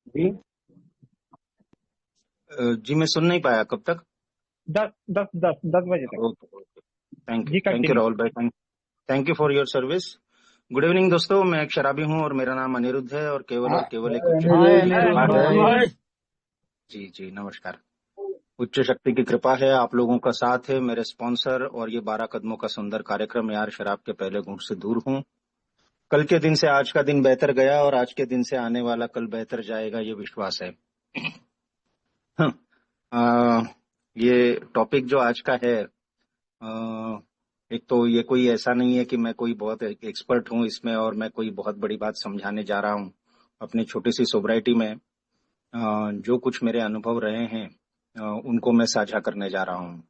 जी। जी मैं सुन नहीं पाया कब तक। 10 बजे तक। Okay okay. थैंक जी यू कंटिन्यू। राहुल भाई। Thank you for your service. Good evening दोस्तों, मैं एक शराबी हूँ और मेरा नाम अनिरुद्ध है और केवल एक उच्च हाय शक्ति की कृपा अनिरुद्ध है। भाई। जी जी नमस्कार। उच्च शक्ति की कृपा है, आप लोगों का साथ है, मेरे स्पॉन्सर और ये 12 कदमों का सुंदर कार्यक्रम यार शराब के पहले घूंट से दूर हूँ। कल के दिन से आज का दिन बेहतर गया और आज के दिन से आने वाला कल बेहतर जाएगा, ये विश्वास है। आ, ये टॉपिक जो आज का है, एक तो ये कोई ऐसा नहीं है कि मैं कोई बहुत एक्सपर्ट हूँ इसमें और मैं कोई बहुत बड़ी बात समझाने जा रहा हूँ। अपनी छोटी सी सोब्राइटी में जो कुछ मेरे अनुभव रहे हैं उनको मैं साझा करने जा रहा हूँ।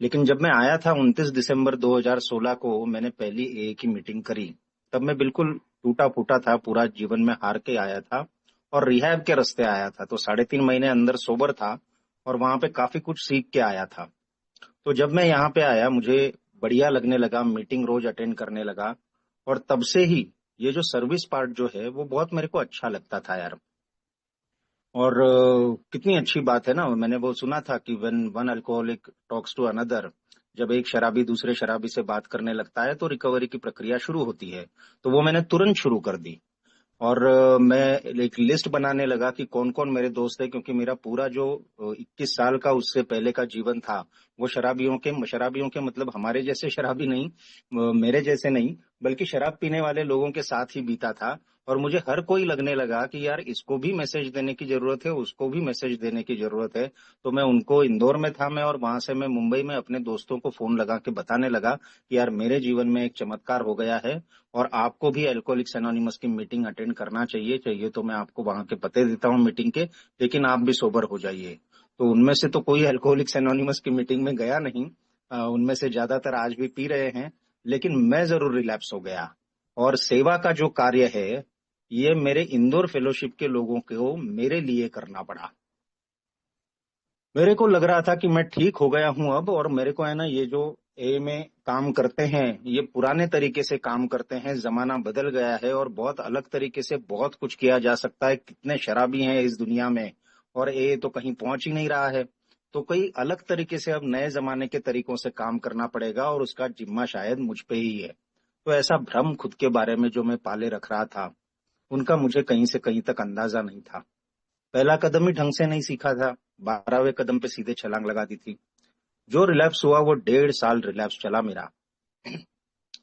लेकिन जब मैं आया था 29 दिसंबर 2016 को, मैंने पहली ए की मीटिंग करी। तब मैं बिल्कुल टूटा फूटा था, पूरा जीवन में हार के आया था और रिहैब के रास्ते आया था। तो 3.5 महीने अंदर सोबर था और वहां पे काफी कुछ सीख के आया था। तो जब मैं यहाँ पे आया मुझे बढ़िया लगने लगा, मीटिंग रोज अटेंड करने लगा और तब से ही ये जो सर्विस पार्ट जो है वो बहुत मेरे को अच्छा लगता था यार। और कितनी अच्छी बात है ना, मैंने वो सुना था कि when one alcoholic talks to another, जब एक शराबी दूसरे शराबी से बात करने लगता है तो रिकवरी की प्रक्रिया शुरू होती है। तो वो मैंने तुरंत शुरू कर दी और मैं एक लिस्ट बनाने लगा कि कौन कौन मेरे दोस्त है, क्योंकि मेरा पूरा जो 21 साल का उससे पहले का जीवन था वो शराबियों के मतलब हमारे जैसे शराबी नहीं, मेरे जैसे नहीं, बल्कि शराब पीने वाले लोगों के साथ ही बीता था। और मुझे हर कोई लगने लगा कि यार इसको भी मैसेज देने की जरूरत है, उसको भी मैसेज देने की जरूरत है। तो मैं उनको, इंदौर में था मैं और वहां से मैं मुंबई में अपने दोस्तों को फोन लगा के बताने लगा कि यार मेरे जीवन में एक चमत्कार हो गया है और आपको भी अल्कोहलिक्स एनोनिमस की मीटिंग अटेंड करना चाहिए। चाहिए तो मैं आपको वहां के पते देता हूँ मीटिंग के, लेकिन आप भी सोबर हो जाइए। तो उनमें से तो कोई अल्कोहलिक्स एनोनिमस की मीटिंग में गया नहीं। उनमें से ज्यादातर आज भी पी रहे हैं, लेकिन मैं जरूर रिलैप्स हो गया। और सेवा का जो कार्य है ये मेरे इंदौर फेलोशिप के लोगों को मेरे लिए करना पड़ा। मेरे को लग रहा था कि मैं ठीक हो गया हूं अब, और मेरे को है ना, ये जो ए में काम करते हैं ये पुराने तरीके से काम करते हैं, जमाना बदल गया है और बहुत अलग तरीके से बहुत कुछ किया जा सकता है। कितने शराबी हैं इस दुनिया में और ए तो कहीं पहुंच ही नहीं रहा है। तो कई अलग तरीके से अब नए जमाने के तरीकों से काम करना पड़ेगा और उसका जिम्मा शायद मुझ पे ही है। तो ऐसा भ्रम खुद के बारे में जो मैं पाले रख रहा था उनका मुझे कहीं से कहीं तक अंदाजा नहीं था। पहला कदम ही ढंग से नहीं सीखा था, 12वें कदम पे सीधे छलांग लगा दी थी। जो रिलैप्स हुआ वो 1.5 साल रिलैप्स चला मेरा।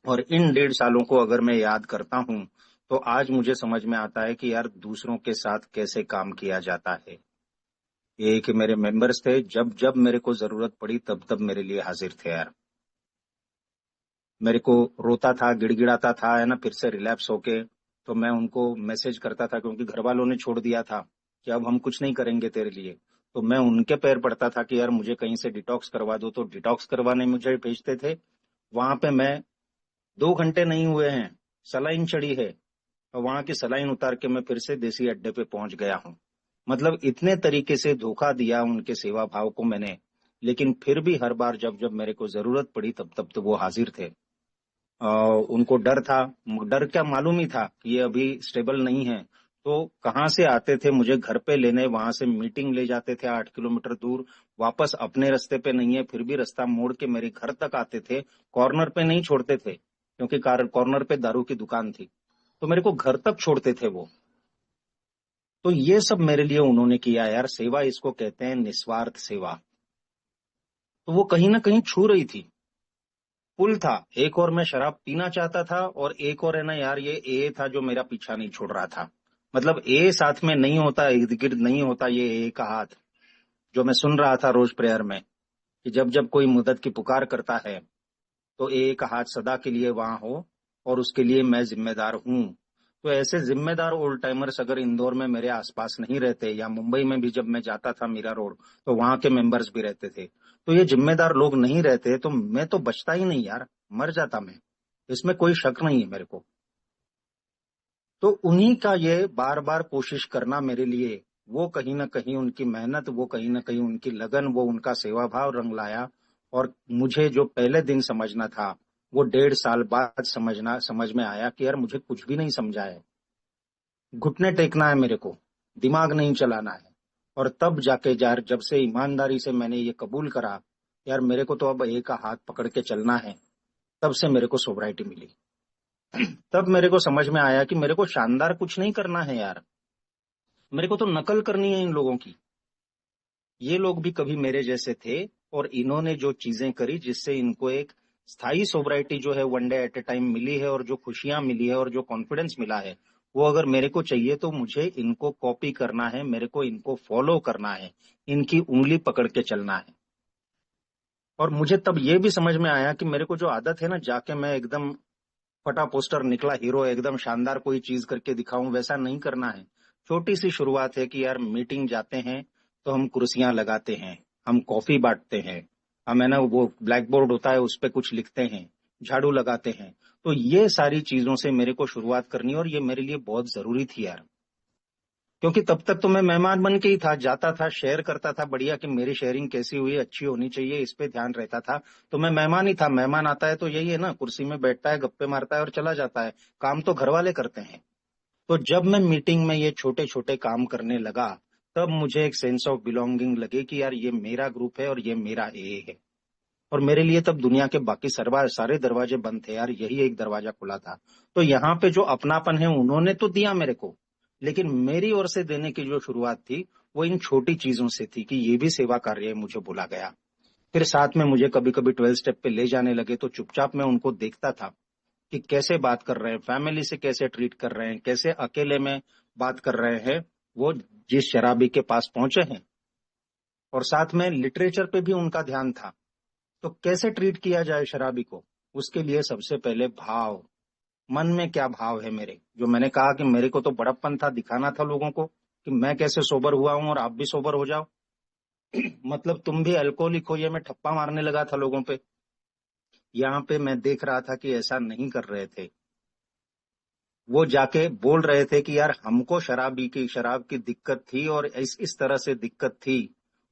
और इन 1.5 सालों को अगर मैं याद करता हूँ तो आज मुझे समझ में आता है कि यार दूसरों के साथ कैसे काम किया जाता है। ये कि मेरे मेंबर्स थे, जब जब मेरे को जरूरत पड़ी तब तब मेरे लिए हाजिर थे यार। मेरे को रोता था, गिड़गिड़ाता था है ना, फिर से रिलैप्स होके, तो मैं उनको मैसेज करता था क्योंकि घर वालों ने छोड़ दिया था कि अब हम कुछ नहीं करेंगे तेरे लिए। तो मैं उनके पैर पड़ता था कि यार मुझे कहीं से डिटॉक्स करवा दो, तो डिटॉक्स करवाने मुझे भेजते थे। वहां पे मैं 2 घंटे नहीं हुए हैं, सलाइन चढ़ी है और वहां की सलाइन उतार के मैं फिर से देसी अड्डे पे पहुंच गया हूँ। मतलब इतने तरीके से धोखा दिया उनके सेवा भाव को मैंने, लेकिन फिर भी हर बार जब जब मेरे को जरूरत पड़ी तब तब तो वो हाजिर थे। अ, उनको डर था, डर क्या मालूम ही था कि ये अभी स्टेबल नहीं है। तो कहाँ से आते थे मुझे घर पे लेने, वहां से मीटिंग ले जाते थे 8 किलोमीटर दूर, वापस अपने रास्ते पे नहीं है फिर भी रास्ता मोड़ के मेरे घर तक आते थे। कॉर्नर पे नहीं छोड़ते थे क्योंकि कॉर्नर पे दारू की दुकान थी, तो मेरे को घर तक छोड़ते थे वो। तो ये सब मेरे लिए उन्होंने किया यार, सेवा इसको कहते हैं, निस्वार्थ सेवा। तो वो कहीं ना कहीं छू रही थी। पुल था, एक और मैं शराब पीना चाहता था और एक और है ना यार ये ए था जो मेरा पीछा नहीं छोड़ रहा था। मतलब ए साथ में नहीं होता, इर्द गिर्द नहीं होता ये ए का हाथ, जो मैं सुन रहा था रोज प्रेयर में कि जब जब कोई मदद की पुकार करता है तो ए का हाथ सदा के लिए वहां हो और उसके लिए मैं जिम्मेदार हूं। तो ऐसे जिम्मेदार ओल्ड टाइमर्स अगर इंदौर में मेरे आसपास नहीं रहते, या मुंबई में भी जब मैं जाता था मीरा रोड तो वहां के मेंबर्स भी रहते थे, तो ये जिम्मेदार लोग नहीं रहते तो मैं तो बचता ही नहीं यार, मर जाता मैं। इसमें कोई शक नहीं है मेरे को। तो उन्हीं का ये बार बार कोशिश करना मेरे लिए, वो कहीं ना कहीं उनकी मेहनत, वो कहीं ना कहीं उनकी लगन, वो उनका सेवा भाव रंग लाया। और मुझे जो पहले दिन समझना था वो 1.5 साल बाद समझ में आया कि यार मुझे कुछ भी नहीं समझा है, घुटने टेकना है मेरे को। दिमाग नहीं चलाना है। और तब जाके यार जब से ईमानदारी से मैंने ये कबूल करा यार मेरे को तो अब एक हाथ पकड़ के चलना है, तब से मेरे को सोब्राइटी मिली। तब मेरे को समझ में आया कि मेरे को शानदार कुछ नहीं करना है यार, मेरे को तो नकल करनी है इन लोगों की। ये लोग भी कभी मेरे जैसे थे और इन्होंने जो चीजें करी जिससे इनको एक स्थायी सोब्राइटी जो है one day at a time मिली है, और जो खुशियां मिली है और जो कॉन्फिडेंस मिला है, वो अगर मेरे को चाहिए तो मुझे इनको कॉपी करना है, मेरे को इनको फॉलो करना है, इनकी उंगली पकड़ के चलना है। और मुझे तब ये भी समझ में आया कि मेरे को जो आदत है ना, जाके मैं एकदम फटा पोस्टर निकला हीरो एकदम शानदार कोई चीज करके दिखाऊं, वैसा नहीं करना है। छोटी सी शुरुआत है कि यार मीटिंग जाते हैं तो हम कुर्सियां लगाते हैं, हम कॉफी बांटते हैं, हम है ना वो ब्लैक बोर्ड होता है उस पर कुछ लिखते हैं, झाड़ू लगाते हैं। तो ये सारी चीजों से मेरे को शुरुआत करनी, और ये मेरे लिए बहुत जरूरी थी यार, क्योंकि तब तक तो मैं मेहमान बन के ही था, जाता था शेयर करता था बढ़िया कि मेरी शेयरिंग कैसी हुई, अच्छी होनी चाहिए, इस पे ध्यान रहता था। तो मैं मेहमान ही था, मेहमान आता है तो यही है ना, कुर्सी में बैठता है, गप्पे मारता है और चला जाता है, काम तो घर वाले करते हैं। तो जब मैं मीटिंग में ये छोटे छोटे काम करने लगा, तब मुझे एक सेंस ऑफ बिलोंगिंग लगे कि यार ये मेरा ग्रुप है और ये मेरा ए है। और मेरे लिए तब दुनिया के बाकी सारे दरवाजे बंद थे यार, यही एक दरवाजा खुला था। तो यहाँ पे जो अपनापन है उन्होंने तो दिया मेरे को, लेकिन मेरी ओर से देने की जो शुरुआत थी वो इन छोटी चीजों से थी कि ये भी सेवा कार्य है, मुझे बोला गया। फिर साथ में मुझे कभी कभी 12 स्टेप पे ले जाने लगे, तो चुपचाप मैं उनको देखता था कि कैसे बात कर रहे हैं, फैमिली से कैसे ट्रीट कर रहे हैं, कैसे अकेले में बात कर रहे हैं वो जिस शराबी के पास पहुंचे हैं। और साथ में लिटरेचर पे भी उनका ध्यान था। तो कैसे ट्रीट किया जाए शराबी को, उसके लिए सबसे पहले भाव, मन में क्या भाव है मेरे, जो मैंने कहा कि मेरे को तो बड़प्पन था, दिखाना था लोगों को कि मैं कैसे सोबर हुआ हूं और आप भी सोबर हो जाओ। मतलब तुम भी अल्कोहलिक हो, ये मैं ठप्पा मारने लगा था लोगों पे। यहाँ पे मैं देख रहा था कि ऐसा नहीं कर रहे थे, वो जाके बोल रहे थे कि यार हमको शराब की दिक्कत थी और इस तरह से दिक्कत थी।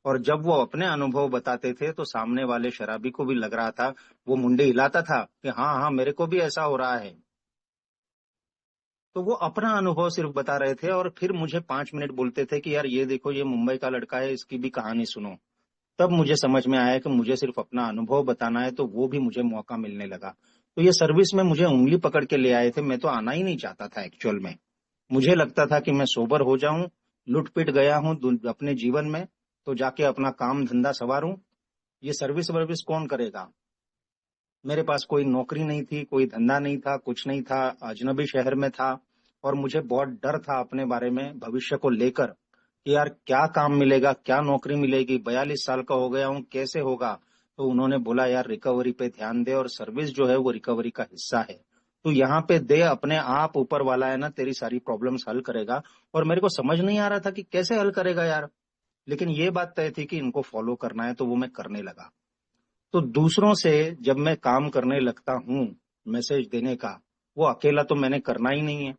और जब वो अपने अनुभव बताते थे तो सामने वाले शराबी को भी लग रहा था, वो मुंडे हिलाता था कि हाँ हाँ मेरे को भी ऐसा हो रहा है। तो वो अपना अनुभव सिर्फ बता रहे थे, और फिर मुझे 5 मिनट बोलते थे कि यार ये देखो ये मुंबई का लड़का है, इसकी भी कहानी सुनो। तब मुझे समझ में आया कि मुझे सिर्फ अपना अनुभव बताना है, तो वो भी मुझे मौका मिलने लगा। तो ये सर्विस में मुझे उंगली पकड़ के ले आए थे, मैं तो आना ही नहीं चाहता था एक्चुअल में। मुझे लगता था कि मैं सोबर हो जाऊं, लुट पिट गया हूं अपने जीवन में, तो जाके अपना काम धंधा संवारूं। ये सर्विस वर्विस कौन करेगा। मेरे पास कोई नौकरी नहीं थी, कोई धंधा नहीं था, कुछ नहीं था, अजनबी शहर में था। और मुझे बहुत डर था अपने बारे में, भविष्य को लेकर कि यार क्या काम मिलेगा, क्या नौकरी मिलेगी, 42 साल का हो गया हूँ, कैसे होगा। तो उन्होंने बोला यार रिकवरी पे ध्यान दे, और सर्विस जो है वो रिकवरी का हिस्सा है। तो यहाँ पे दे अपने आप, ऊपर वाला है ना तेरी सारी प्रॉब्लम्स हल करेगा। और मेरे को समझ नहीं आ रहा था कि कैसे हल करेगा यार, लेकिन ये बात तय थी कि इनको फॉलो करना है, तो वो मैं करने लगा। तो दूसरों से जब मैं काम करने लगता हूँ मैसेज देने का, वो अकेला तो मैंने करना ही नहीं है।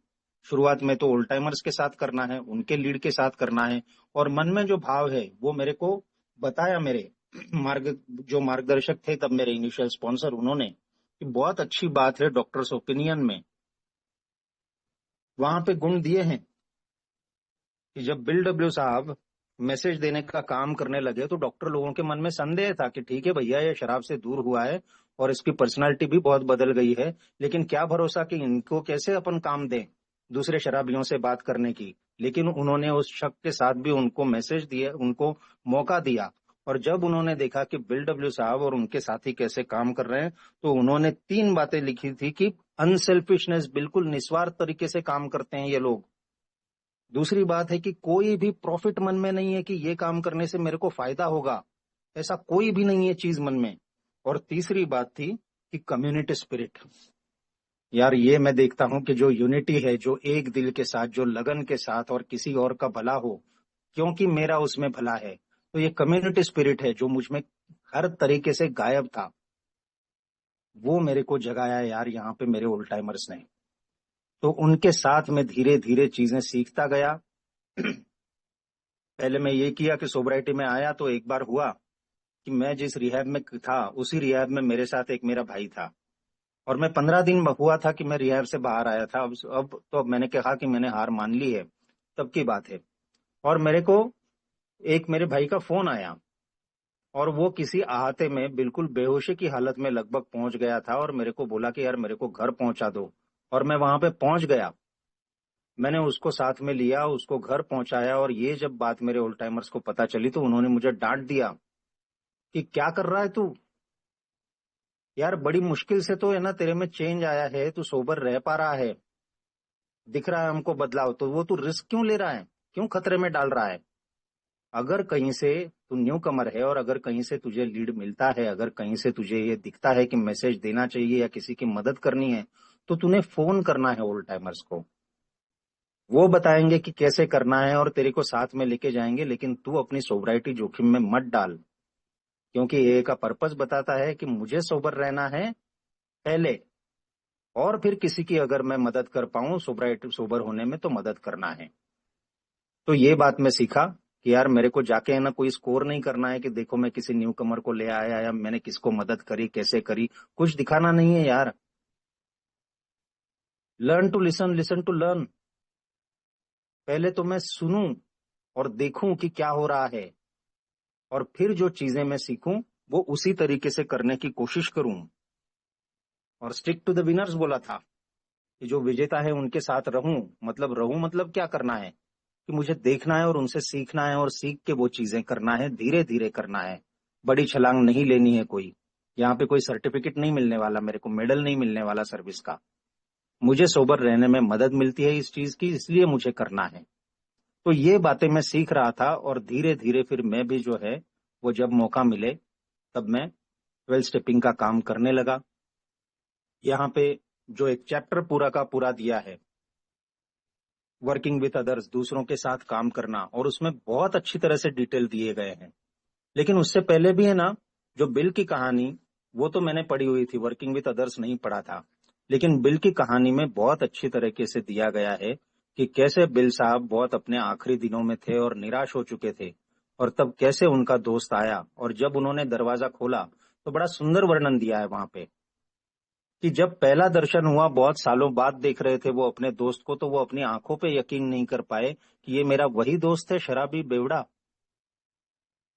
शुरुआत में तो ओल्ड टाइमर्स के साथ करना है, उनके लीड के साथ करना है। और मन में जो भाव है वो मेरे को बताया मेरे जो मार्गदर्शक थे तब, मेरे इनिशियल स्पॉन्सर, उन्होंने कि बहुत अच्छी बात है, डॉक्टर्स ओपिनियन में वहां पे गुण दिए हैं कि जब बिल डब्ल्यू साहब मैसेज देने का काम करने लगे तो डॉक्टर लोगों के मन में संदेह था कि ठीक है भैया ये शराब से दूर हुआ है और इसकी पर्सनालिटी भी बहुत बदल गई है, लेकिन क्या भरोसा कि इनको कैसे अपन काम दें दूसरे शराबियों से बात करने की। लेकिन उन्होंने उस शक के साथ भी उनको मैसेज दिए, उनको मौका दिया। और जब उन्होंने देखा कि बिल डब्ल्यू साहब और उनके साथी कैसे काम कर रहे हैं, तो उन्होंने 3 बातें लिखी थी कि अनसेल्फिशनेस, बिल्कुल निस्वार्थ तरीके से काम करते हैं ये लोग। दूसरी बात है कि कोई भी प्रॉफिट मन में नहीं है कि ये काम करने से मेरे को फायदा होगा, ऐसा कोई भी नहीं है चीज मन में। और तीसरी बात थी कि कम्युनिटी स्पिरिट। यार ये मैं देखता हूं कि जो यूनिटी है, जो एक दिल के साथ, जो लगन के साथ, और किसी और का भला हो क्योंकि मेरा उसमें भला है, तो ये कम्युनिटी स्पिरिट है जो मुझ में हर तरीके से गायब था, वो मेरे को जगाया यार यहाँ पे मेरे ओल्ड टाइमर्स ने। तो उनके साथ में धीरे धीरे चीजें सीखता गया। पहले मैं ये किया कि सोब्राइटी में आया तो एक बार हुआ कि मैं जिस रिहैब में था उसी रिहैब में मेरे साथ एक मेरा भाई था, और मैं 15 दिन हुआ था कि मैं रिहैब से बाहर आया था। अब तो अब मैंने कहा कि मैंने हार मान ली है, तब की बात है। और मेरे को एक मेरे भाई का फोन आया और वो किसी अहाते में बिल्कुल बेहोशी की हालत में लगभग पहुंच गया था और मेरे को बोला कि यार मेरे को घर पहुंचा दो। और मैं वहां पे पहुंच गया, मैंने उसको साथ में लिया, उसको घर पहुंचाया। और ये जब बात मेरे ओल्ड टाइमर्स को पता चली तो उन्होंने मुझे डांट दिया कि क्या कर रहा है तू, यार बड़ी मुश्किल से तो है ना तेरे में चेंज आया है, तू सोबर रह पा रहा है, दिख रहा है हमको बदलाव, तो वो तू रिस्क क्यों ले रहा है, क्यों खतरे में डाल रहा है। अगर कहीं से तू न्यू कमर है और अगर कहीं से तुझे लीड मिलता है, अगर कहीं से तुझे ये दिखता है कि मैसेज देना चाहिए या किसी की मदद करनी है, तो तूने फोन करना है ओल्ड टाइमर्स को। वो बताएंगे कि कैसे करना है और तेरे को साथ में लेके जाएंगे, लेकिन तू अपनी सोबराइटी जोखिम में मत डाल। क्योंकि ये का पर्पस बताता है कि मुझे सोबर रहना है पहले, और फिर किसी की अगर मैं मदद कर पाऊं सोबराइटी सोबर होने में तो मदद करना है। तो ये बात मैं सीखा कि यार मेरे को जाके है ना कोई स्कोर नहीं करना है कि देखो मैं किसी न्यू कमर को ले आया या मैंने किसको मदद करी कैसे करी, कुछ दिखाना नहीं है यार। Learn to listen, listen to learn. पहले तो मैं सुनूं और देखूं कि क्या हो रहा है, और फिर जो चीजें मैं सीखूं वो उसी तरीके से करने की कोशिश करूं। और स्टिक टू द विनर्स बोला था कि जो विजेता है उनके साथ रहूं मतलब क्या करना है कि मुझे देखना है और उनसे सीखना है और सीख के वो चीजें करना है, धीरे धीरे करना है। बड़ी छलांग नहीं लेनी है कोई, यहाँ पे कोई सर्टिफिकेट नहीं मिलने वाला, मेरे को मेडल नहीं मिलने वाला सर्विस का। मुझे सोबर रहने में मदद मिलती है इस चीज की, इसलिए मुझे करना है। तो ये बातें मैं सीख रहा था और धीरे धीरे फिर मैं भी जो है वो जब मौका मिले तब मैं 12 स्टेपिंग का काम करने लगा। यहाँ पे जो एक चैप्टर पूरा का पूरा दिया है, वर्किंग विथ अदर्स, दूसरों के साथ काम करना, और उसमें बहुत अच्छी तरह से डिटेल दिए गए हैं। लेकिन उससे पहले भी है ना, जो बिल की कहानी वो तो मैंने पढ़ी हुई थी, वर्किंग विथ अदर्स नहीं पढ़ा था। लेकिन बिल की कहानी में बहुत अच्छी तरीके से दिया गया है कि कैसे बिल साहब बहुत अपने आखिरी दिनों में थे और निराश हो चुके थे, और तब कैसे उनका दोस्त आया और जब उन्होंने दरवाजा खोला तो बड़ा सुंदर वर्णन दिया है वहां पे कि जब पहला दर्शन हुआ, बहुत सालों बाद देख रहे थे वो अपने दोस्त को, तो वो अपनी आंखों पे यकीन नहीं कर पाए कि ये मेरा वही दोस्त है शराबी बेवड़ा।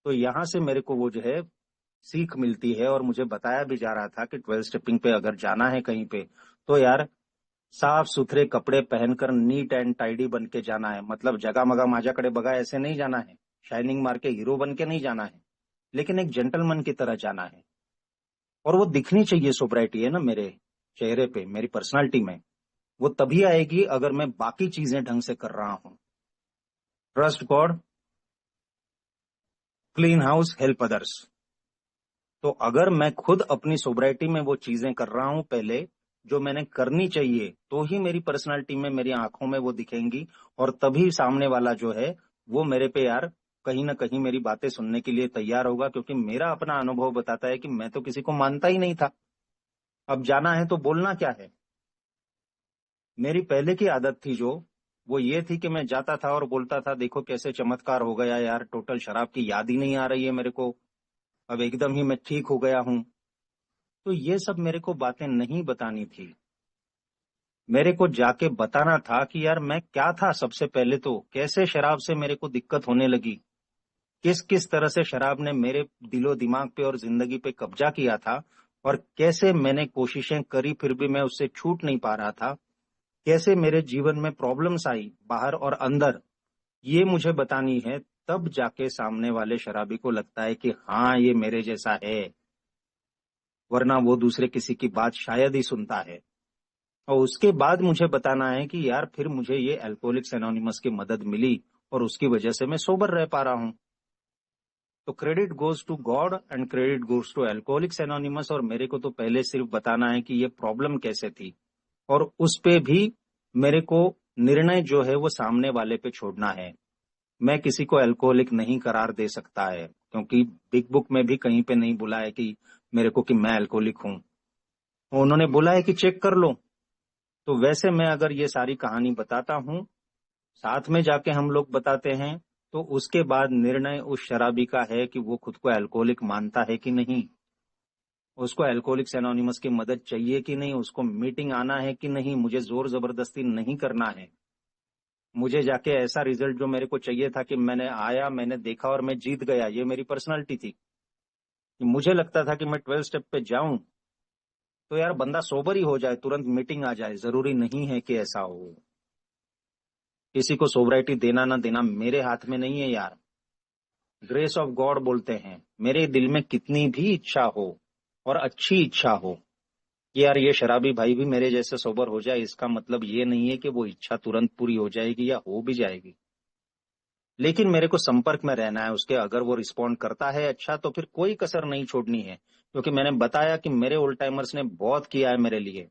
तो यहां से मेरे को वो जो है सीख मिलती है, और मुझे बताया भी जा रहा था कि 12 स्टेपिंग पे अगर जाना है कहीं पे तो यार साफ सुथरे कपड़े पहनकर नीट एंड टाइडी बन के जाना है। मतलब जगा मगा माजाकडे बगा ऐसे नहीं जाना है, शाइनिंग मार के हीरो बन के नहीं जाना है, लेकिन एक जेंटलमैन की तरह जाना है। और वो दिखनी चाहिए सोब्राइटी है ना मेरे चेहरे पे, मेरी पर्सनालिटी में। वो तभी आएगी अगर मैं बाकी चीजें ढंग से कर रहा हूं। Trust God, clean house, help others. तो अगर मैं खुद अपनी सोब्राइटी में वो चीजें कर रहा हूं पहले जो मैंने करनी चाहिए, तो ही मेरी पर्सनालिटी में, मेरी आंखों में वो दिखेंगी। और तभी सामने वाला जो है वो मेरे पे यार कहीं ना कहीं मेरी बातें सुनने के लिए तैयार होगा। क्योंकि मेरा अपना अनुभव बताता है कि मैं तो किसी को मानता ही नहीं था, अब जाना है तो बोलना क्या है। मेरी पहले की आदत थी जो, वो ये थी कि मैं जाता था और बोलता था देखो कैसे चमत्कार हो गया यार, टोटल शराब की याद ही नहीं आ रही है मेरे को, अब एकदम ही मैं ठीक हो गया हूं। तो ये सब मेरे को बातें नहीं बतानी थी, मेरे को जाके बताना था कि यार मैं क्या था सबसे पहले, तो कैसे शराब से मेरे को दिक्कत होने लगी, किस किस तरह से शराब ने मेरे दिलो दिमाग पे और जिंदगी पे कब्जा किया था, और कैसे मैंने कोशिशें करी फिर भी मैं उससे छूट नहीं पा रहा था, कैसे मेरे जीवन में प्रॉब्लम्स आई बाहर और अंदर, ये मुझे बतानी है। तब जाके सामने वाले शराबी को लगता है कि हाँ ये मेरे जैसा है, वरना वो दूसरे किसी की बात शायद ही सुनता है। और उसके बाद मुझे बताना है कि यार फिर मुझे ये अल्कोहलिक्स एनोनिमस की मदद मिली और उसकी वजह से मैं सोबर रह पा रहा हूं। तो credit goes to God and credit goes to alcoholics anonymous. और मेरे को तो पहले सिर्फ बताना है कि ये प्रॉब्लम कैसे थी, और उस पे भी मेरे को निर्णय जो है वो सामने वाले पे छोड़ना है। मैं किसी को अल्कोहलिक नहीं करार दे सकता है, क्योंकि बिग बुक में भी कहीं पे नहीं बोला है कि मेरे को कि मैं अल्कोहलिक हूं। उन्होंने बोला है कि चेक कर लो। तो वैसे मैं अगर ये सारी कहानी बताता हूं, साथ में जाके हम लोग बताते हैं, तो उसके बाद निर्णय उस शराबी का है कि वो खुद को अल्कोहलिक मानता है कि नहीं, उसको अल्कोहलिक्स एनोनिमस की मदद चाहिए कि नहीं, उसको मीटिंग आना है कि नहीं। मुझे जोर जबरदस्ती नहीं करना है, मुझे जाके ऐसा रिजल्ट जो मेरे को चाहिए था कि मैंने आया, मैंने देखा और मैं जीत गया, ये मेरी पर्सनालिटी थी। मुझे लगता था कि मैं 12 स्टेप पे जाऊं तो यार बंदा सोबर ही हो जाए, तुरंत मीटिंग आ जाए, जरूरी नहीं है कि ऐसा हो। किसी को सोबराइटी देना ना देना मेरे हाथ में नहीं है यार। ग्रेस ऑफ गॉड बोलते हैं। मेरे दिल में कितनी भी इच्छा हो और अच्छी इच्छा हो कि यार ये शराबी भाई भी मेरे जैसे सोबर हो जाए, इसका मतलब ये नहीं है कि वो इच्छा तुरंत पूरी हो जाएगी या हो भी जाएगी। लेकिन मेरे को संपर्क में रहना है उसके। अगर वो रिस्पॉन्ड करता है अच्छा, तो फिर कोई कसर नहीं छोड़नी है, क्योंकि मैंने बताया कि मेरे ओल्ड टाइमर्स ने बहुत किया है मेरे लिए।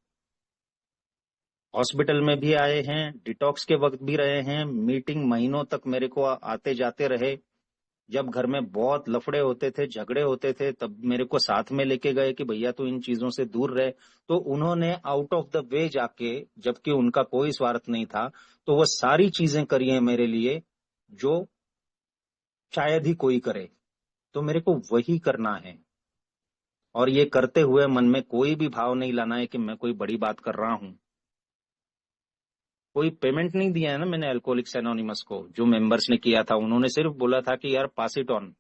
हॉस्पिटल में भी आए हैं, डिटॉक्स के वक्त भी रहे हैं, मीटिंग महीनों तक मेरे को आते जाते रहे। जब घर में बहुत लफड़े होते थे, झगड़े होते थे, तब मेरे को साथ में लेके गए कि भैया तू इन चीजों से दूर रहे। तो उन्होंने आउट ऑफ द वे जाके, जबकि उनका कोई स्वार्थ नहीं था, तो वो सारी चीजें करी हैं मेरे लिए जो शायद ही कोई करे। तो मेरे को वही करना है, और ये करते हुए मन में कोई भी भाव नहीं लाना है कि मैं कोई बड़ी बात कर रहा हूं। कोई पेमेंट नहीं दिया है ना मैंने अल्कोहलिक्स एनोनिमस को। जो मेंबर्स ने किया था उन्होंने सिर्फ बोला था कि यार पास इट ऑन।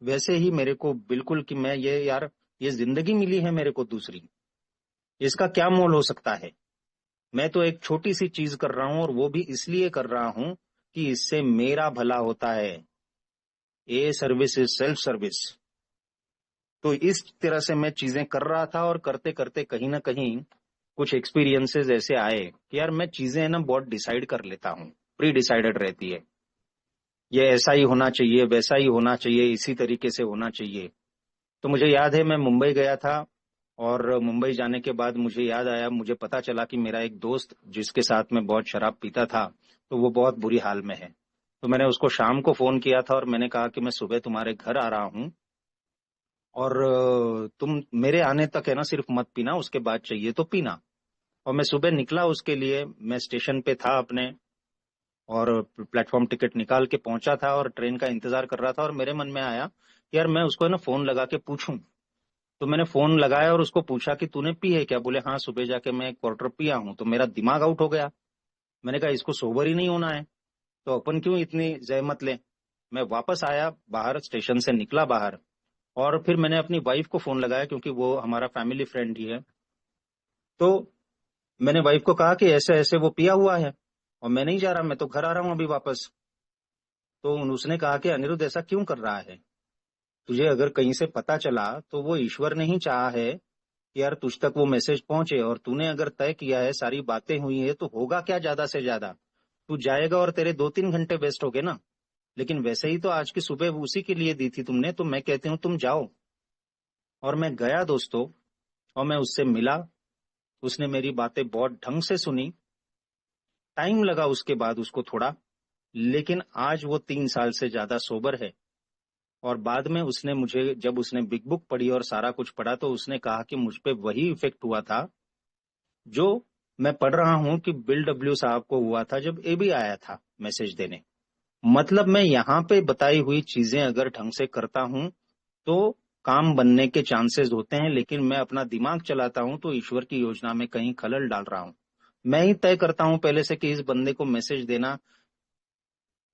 वैसे ही मेरे को बिल्कुल कि मैं ये यार, ये जिंदगी मिली है मेरे को दूसरी, इसका क्या मोल हो सकता है। मैं तो एक छोटी सी चीज कर रहा हूं, और वो भी इसलिए कर रहा हूं कि इससे मेरा भला होता है। ए सर्विस इज सेल्फ सर्विस। तो इस तरह से मैं चीजें कर रहा था, और करते करते कहीं ना कहीं कुछ एक्सपीरियंसेस ऐसे आए कि यार मैं चीजें ना बहुत डिसाइड कर लेता हूँ, प्री डिसाइडेड रहती है। ये ऐसा ही होना चाहिए, वैसा ही होना चाहिए, इसी तरीके से होना चाहिए। तो मुझे याद है मैं मुंबई गया था, और मुंबई जाने के बाद मुझे याद आया, मुझे पता चला कि मेरा एक दोस्त जिसके साथ मैं बहुत शराब पीता था, तो वो बहुत बुरी हाल में है। तो मैंने उसको शाम को फोन किया था और मैंने कहा कि मैं सुबह तुम्हारे घर आ रहा हूँ, और तुम मेरे आने तक है ना सिर्फ मत पीना, उसके बाद चाहिए तो पीना। और मैं सुबह निकला उसके लिए, मैं स्टेशन पे था अपने, और प्लेटफॉर्म टिकट निकाल के पहुंचा था और ट्रेन का इंतजार कर रहा था। और मेरे मन में आया कि यार मैं उसको है ना फोन लगा के पूछूं। तो मैंने फोन लगाया और उसको पूछा कि तूने पी है क्या। बोले हाँ, सुबह जाके मैं एक क्वार्टर पिया हूं। तो मेरा दिमाग आउट हो गया। मैंने कहा इसको सोबर ही नहीं होना है, तो अपन क्यों इतनी जहमत ले। मैं वापस आया, बाहर स्टेशन से निकला बाहर, और फिर मैंने अपनी वाइफ को फोन लगाया, क्योंकि वो हमारा फैमिली फ्रेंड ही है। तो मैंने वाइफ को कहा कि ऐसे ऐसे वो पिया हुआ है और मैं नहीं जा रहा, मैं तो घर आ रहा हूँ अभी वापस। तो उसने कहा कि अनिरुद्ध ऐसा क्यों कर रहा है, तुझे अगर कहीं से पता चला तो वो ईश्वर ने ही चाहा है कि यार तुझ तक वो मैसेज पहुंचे, और तूने अगर तय किया है, सारी बातें हुई है, तो होगा क्या ज्यादा से ज्यादा। तू जाएगा और तेरे 2-3 घंटे वेस्ट हो गए ना। लेकिन वैसे ही तो आज की सुबह उसी के लिए दी थी तुमने, तो मैं कहती हूँ तुम जाओ। और मैं गया दोस्तों, और मैं उससे मिला। उसने मेरी बातें बहुत ढंग से सुनी। टाइम लगा उसके बाद उसको थोड़ा, लेकिन आज वो 3 साल से ज्यादा सोबर है। और बाद में उसने मुझे, जब उसने बिग बुक पढ़ी और सारा कुछ पढ़ा, तो उसने कहा कि मुझ पे वही इफेक्ट हुआ था जो मैं पढ़ रहा हूं कि बिल डब्ल्यू साहब को हुआ था जब एबी आया था मैसेज देने। मतलब मैं यहाँ पे बताई हुई चीजें अगर ढंग से करता हूं तो काम बनने के चांसेस होते हैं, लेकिन मैं अपना दिमाग चलाता हूं तो ईश्वर की योजना में कहीं खलल डाल रहा हूं। मैं ही तय करता हूं पहले से कि इस बंदे को मैसेज देना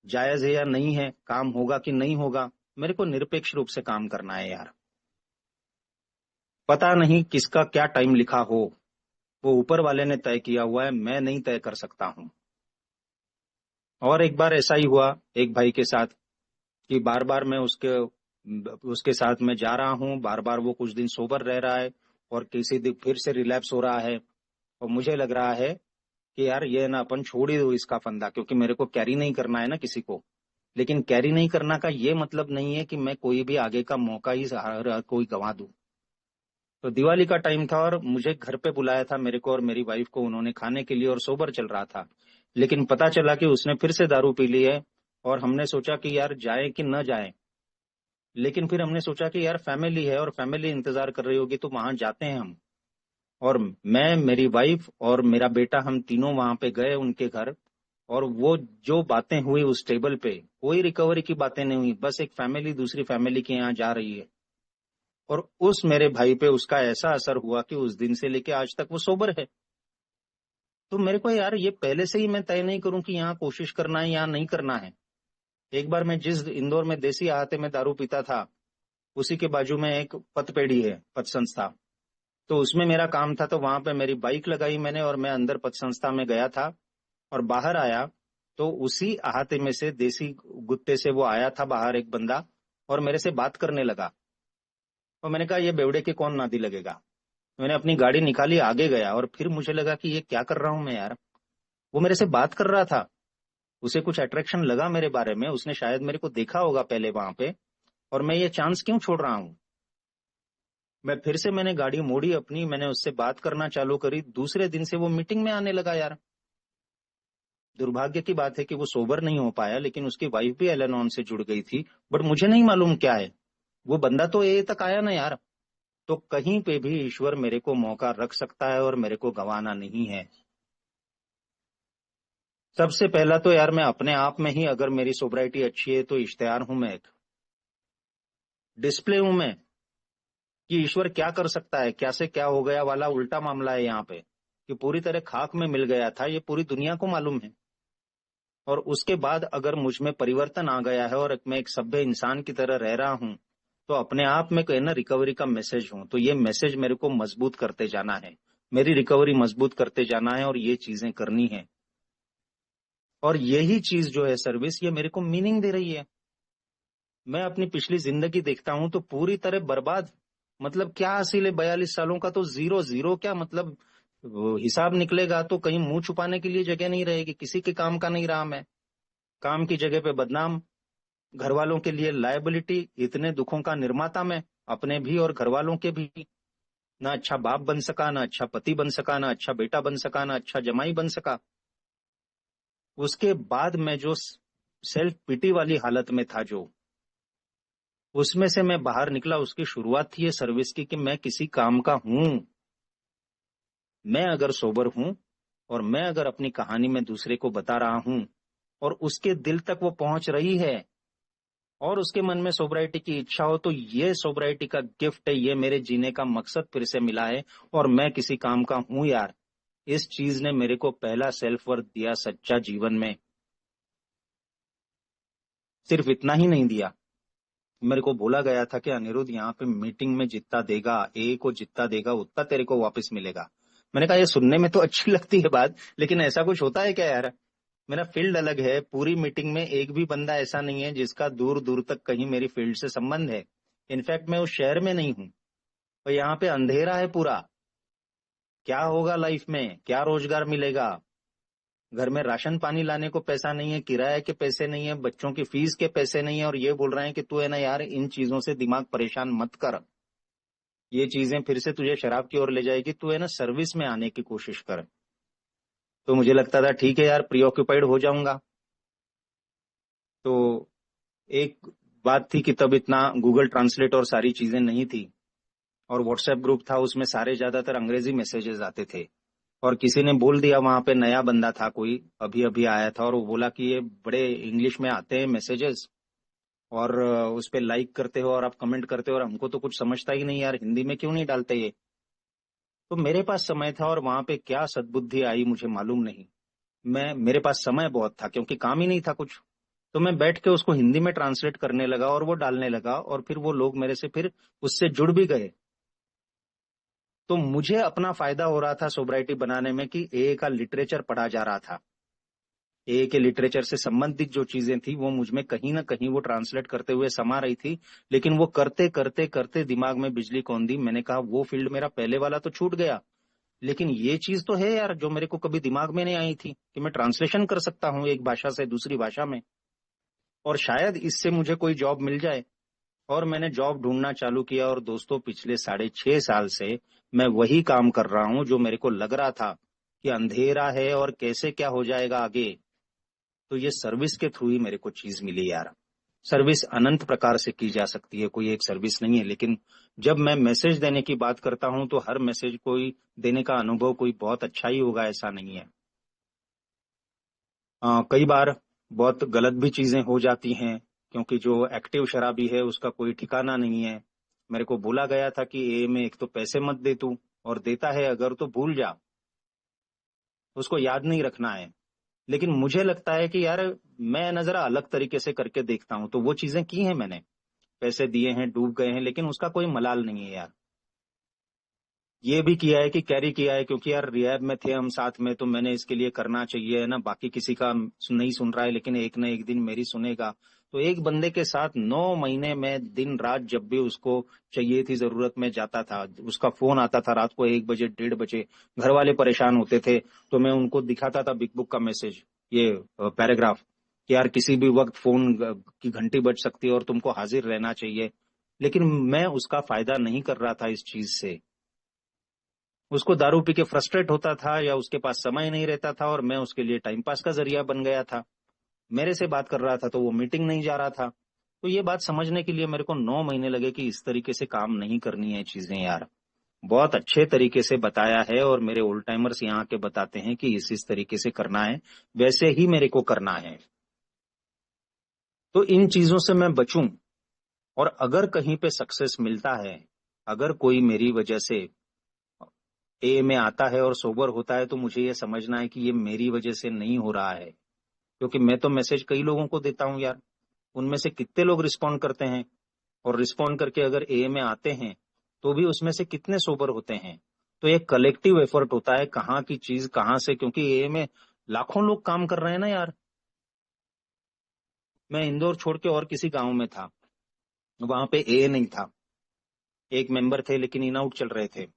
जायज है या नहीं है, काम होगा कि नहीं होगा। मेरे को निरपेक्ष रूप से काम करना है यार। पता नहीं किसका क्या टाइम लिखा हो, वो ऊपर वाले ने तय किया हुआ है, मैं नहीं तय कर सकता हूं। और एक बार ऐसा ही हुआ एक भाई के साथ कि बार बार मैं उसके उसके साथ में जा रहा हूं, बार बार वो कुछ दिन सोबर रह रहा है, और किसी दिन फिर से रिलैप्स हो रहा है। और मुझे लग रहा है कि यार ये ना अपन छोड़ ही दो इसका फंदा, क्योंकि मेरे को कैरी नहीं करना है ना किसी को। लेकिन कैरी नहीं करना का ये मतलब नहीं है कि मैं कोई भी आगे का मौका ही हर कोई गंवा दूं। तो दिवाली का टाइम था और मुझे घर पे बुलाया था मेरे को और मेरी वाइफ को उन्होंने खाने के लिए, और सोबर चल रहा था। लेकिन पता चला कि उसने फिर से दारू पी ली है। और हमने सोचा कि यार जाए कि न जाए। लेकिन फिर हमने सोचा कि यार फैमिली है और फैमिली इंतजार कर रही होगी, तो वहां जाते हैं हम। और मैं, मेरी वाइफ और मेरा बेटा, हम तीनों वहां पे गए उनके घर। और वो जो बातें हुई उस टेबल पे, कोई रिकवरी की बातें नहीं हुई, बस एक फैमिली दूसरी फैमिली के यहाँ जा रही है। और उस मेरे भाई पे उसका ऐसा असर हुआ कि उस दिन से लेके आज तक वो सोबर है। तो मेरे को यार ये पहले से ही मैं तय नहीं करूं कि यहाँ कोशिश करना है या नहीं करना है। एक बार मैं जिस इंदौर में देसी आहाते में दारू पीता था, उसी के बाजू में एक पतपेढ़ी है, पत संस्था। तो उसमें मेरा काम था, तो वहां पे मेरी बाइक लगाई मैंने और मैं अंदर पत संस्था में गया था। और बाहर आया तो उसी अहाते में से देसी गुत्ते से वो आया था बाहर एक बंदा, और मेरे से बात करने लगा। और मैंने कहा ये बेवड़े के कौन नादी लगेगा। मैंने अपनी गाड़ी निकाली, आगे गया, और फिर मुझे लगा कि ये क्या कर रहा हूं मैं यार। वो मेरे से बात कर रहा था, उसे कुछ अट्रैक्शन लगा मेरे बारे में, उसने शायद मेरे को देखा होगा पहले वहां पे, और मैं ये चांस क्यों छोड़ रहा हूँ। मैं फिर से मैंने गाड़ी मोड़ी अपनी, मैंने उससे बात करना चालू करी। दूसरे दिन से वो मीटिंग में आने लगा यार। दुर्भाग्य की बात है कि वो सोबर नहीं हो पाया, लेकिन उसकी वाइफ भी एल एन ऑन से जुड़ गई थी। बट मुझे नहीं मालूम क्या है, वो बंदा तो ए तक आया ना यार। तो कहीं पे भी ईश्वर मेरे को मौका रख सकता है और मेरे को गंवाना नहीं है। सबसे पहला तो यार मैं अपने आप में ही, अगर मेरी सोब्राइटी अच्छी है तो इश्तेहार हूं मैं, एक डिस्प्ले हूं मैं कि ईश्वर क्या कर सकता है, क्या से क्या हो गया वाला उल्टा मामला है यहाँ पे, कि पूरी तरह खाक में मिल गया था, ये पूरी दुनिया को मालूम है। और उसके बाद अगर मुझ में परिवर्तन आ गया है और मैं एक सभ्य इंसान की तरह रह रहा हूं, तो अपने आप में कहना रिकवरी का मैसेज हूं। तो ये मैसेज मेरे को मजबूत करते जाना है, मेरी रिकवरी मजबूत करते जाना है, और ये चीजें करनी है। और यही चीज जो है सर्विस, ये मेरे को मीनिंग दे रही है। मैं अपनी पिछली जिंदगी देखता हूं तो पूरी तरह बर्बाद। मतलब क्या हासिल है 42 सालों का, तो जीरो जीरो क्या मतलब। वो हिसाब निकलेगा तो कहीं मुंह छुपाने के लिए जगह नहीं रहेगी, किसी के काम का नहीं रहा मैं। काम की जगह पे बदनाम, घर वालों के लिए लायबिलिटी, इतने दुखों का निर्माता मैं, अपने भी और घर वालों के भी। ना अच्छा बाप बन सका, ना अच्छा पति बन सका, ना अच्छा बेटा बन सका, ना अच्छा जमाई बन सका। उसके बाद मैं जो सेल्फ पिटी वाली हालत में था, जो उसमें से मैं बाहर निकला, उसकी शुरुआत थी ये सर्विस की, कि मैं किसी काम का हूं। मैं अगर सोबर हूं और मैं अगर अपनी कहानी में दूसरे को बता रहा हूं, और उसके दिल तक वो पहुंच रही है, और उसके मन में सोब्राइटी की इच्छा हो, तो ये सोब्राइटी का गिफ्ट है, ये मेरे जीने का मकसद फिर से मिला है, और मैं किसी काम का हूं यार। इस चीज ने मेरे को पहला सेल्फ वर्थ दिया सच्चा जीवन में। सिर्फ इतना ही नहीं दिया, मेरे को बोला गया था कि अनिरुद्ध यहाँ पे मीटिंग में जितना देगा, ए को जितना देगा उतना तेरे को वापस मिलेगा। मैंने कहा ये सुनने में तो अच्छी लगती है बात, लेकिन ऐसा कुछ होता है क्या यार। मेरा फील्ड अलग है, पूरी मीटिंग में एक भी बंदा ऐसा नहीं है जिसका दूर दूर तक कहीं मेरी फील्ड से संबंध है। इनफैक्ट मैं उस शहर में नहीं हूँ, और यहाँ पे अंधेरा है पूरा। क्या होगा लाइफ में, क्या रोजगार मिलेगा। घर में राशन पानी लाने को पैसा नहीं है, किराए के पैसे नहीं है, बच्चों की फीस के पैसे नहीं है, और ये बोल रहे हैं कि तू है ना यार इन चीजों से दिमाग परेशान मत कर, ये चीजें फिर से तुझे शराब की ओर ले जाएगी, तू है ना सर्विस में आने की कोशिश कर। तो मुझे लगता था ठीक है यार, प्रीऑक्यूपाइड हो जाऊंगा। तो एक बात थी कि तब इतना गूगल ट्रांसलेट और सारी चीजें नहीं थी, और व्हाट्सएप ग्रुप था, उसमें सारे ज्यादातर अंग्रेजी मैसेजेस आते थे। और किसी ने बोल दिया, वहां पे नया बंदा था कोई, अभी अभी आया था, और वो बोला कि ये बड़े इंग्लिश में आते हैं मैसेजेस, और उस पे लाइक करते हो और आप कमेंट करते हो, और हमको तो कुछ समझता ही नहीं यार, हिंदी में क्यों नहीं डालते ये। तो मेरे पास समय था, और वहां पे क्या सद्बुद्धि आई मुझे मालूम नहीं। मेरे पास समय बहुत था क्योंकि काम ही नहीं था कुछ। तो मैं बैठ के उसको हिंदी में ट्रांसलेट करने लगा और वो डालने लगा, और फिर वो लोग मेरे से फिर उससे जुड़ भी गए। तो मुझे अपना फायदा हो रहा था सोब्राइटी बनाने में, कि ए का लिटरेचर पढ़ा जा रहा था। ए के लिटरेचर से संबंधित जो चीजें थी वो मुझ में कहीं ना कहीं वो ट्रांसलेट करते हुए समा रही थी। लेकिन वो करते करते करते दिमाग में बिजली कौन दी, मैंने कहा वो फील्ड मेरा पहले वाला तो छूट गया, लेकिन ये चीज तो है यार जो मेरे को कभी दिमाग में नहीं आई थी, कि मैं ट्रांसलेशन कर सकता हूँ एक भाषा से दूसरी भाषा में, और शायद इससे मुझे कोई जॉब मिल जाए। और मैंने जॉब ढूंढना चालू किया, और दोस्तों पिछले 6.5 साल से मैं वही काम कर रहा हूं जो मेरे को लग रहा था कि अंधेरा है और कैसे क्या हो जाएगा आगे। तो ये सर्विस के थ्रू ही मेरे को चीज मिली यार। सर्विस अनंत प्रकार से की जा सकती है, कोई एक सर्विस नहीं है, लेकिन जब मैं मैसेज देने की बात करता हूं तो हर मैसेज कोई देने का अनुभव कोई बहुत अच्छा ही होगा ऐसा नहीं है। कई बार बहुत गलत भी चीजें हो जाती हैं, क्योंकि जो एक्टिव शराबी है उसका कोई ठिकाना नहीं है। मेरे को बोला गया था कि ए में एक तो पैसे मत दे तू, और देता है अगर तो भूल जा। उसको याद नहीं रखना है। लेकिन मुझे लगता है कि यार मैं ना जरा अलग तरीके से करके देखता हूँ, तो वो चीजें की हैं मैंने, पैसे दिए हैं, डूब गए हैं, लेकिन उसका कोई मलाल नहीं है यार। ये भी किया है कि कैरी किया है, क्योंकि यार रिहैब में थे हम साथ में, तो मैंने इसके लिए करना चाहिए है ना, बाकी किसी का नहीं सुन रहा है लेकिन एक ना एक दिन मेरी सुनेगा। तो एक बंदे के साथ 9 महीने में दिन रात जब भी उसको चाहिए थी, जरूरत में जाता था, उसका फोन आता था रात को 1 बजे 1:30 बजे, घर वाले परेशान होते थे, तो मैं उनको दिखाता था बिग बुक का मैसेज, ये पैराग्राफ, कि यार किसी भी वक्त फोन की घंटी बज सकती है और तुमको हाजिर रहना चाहिए। लेकिन मैं उसका फायदा नहीं कर रहा था इस चीज से। उसको दारू पी के फ्रस्ट्रेट होता था या उसके पास समय नहीं रहता था, और मैं उसके लिए टाइम पास का जरिया बन गया था। मेरे से बात कर रहा था तो वो मीटिंग नहीं जा रहा था। तो ये बात समझने के लिए मेरे को 9 महीने लगे कि इस तरीके से काम नहीं करनी है चीजें यार। बहुत अच्छे तरीके से बताया है, और मेरे ओल्ड टाइमर्स यहाँ के बताते हैं कि इस तरीके से करना है, वैसे ही मेरे को करना है। तो इन चीजों से मैं बचूं, और अगर कहीं पे सक्सेस मिलता है, अगर कोई मेरी वजह से ए में आता है और सोबर होता है, तो मुझे ये समझना है कि ये मेरी वजह से नहीं हो रहा है। क्योंकि मैं तो मैसेज कई लोगों को देता हूं यार, उनमें से कितने लोग रिस्पॉन्ड करते हैं, और रिस्पॉन्ड करके अगर ए में आते हैं तो भी उसमें से कितने सोबर होते हैं। तो ये कलेक्टिव एफर्ट होता है, कहाँ की चीज कहाँ से, क्योंकि ए में लाखों लोग काम कर रहे हैं ना यार। मैं इंदौर छोड़ के और किसी गांव में था, वहां पे ए नहीं था, एक मेंबर थे लेकिन इन आउट चल रहे थे।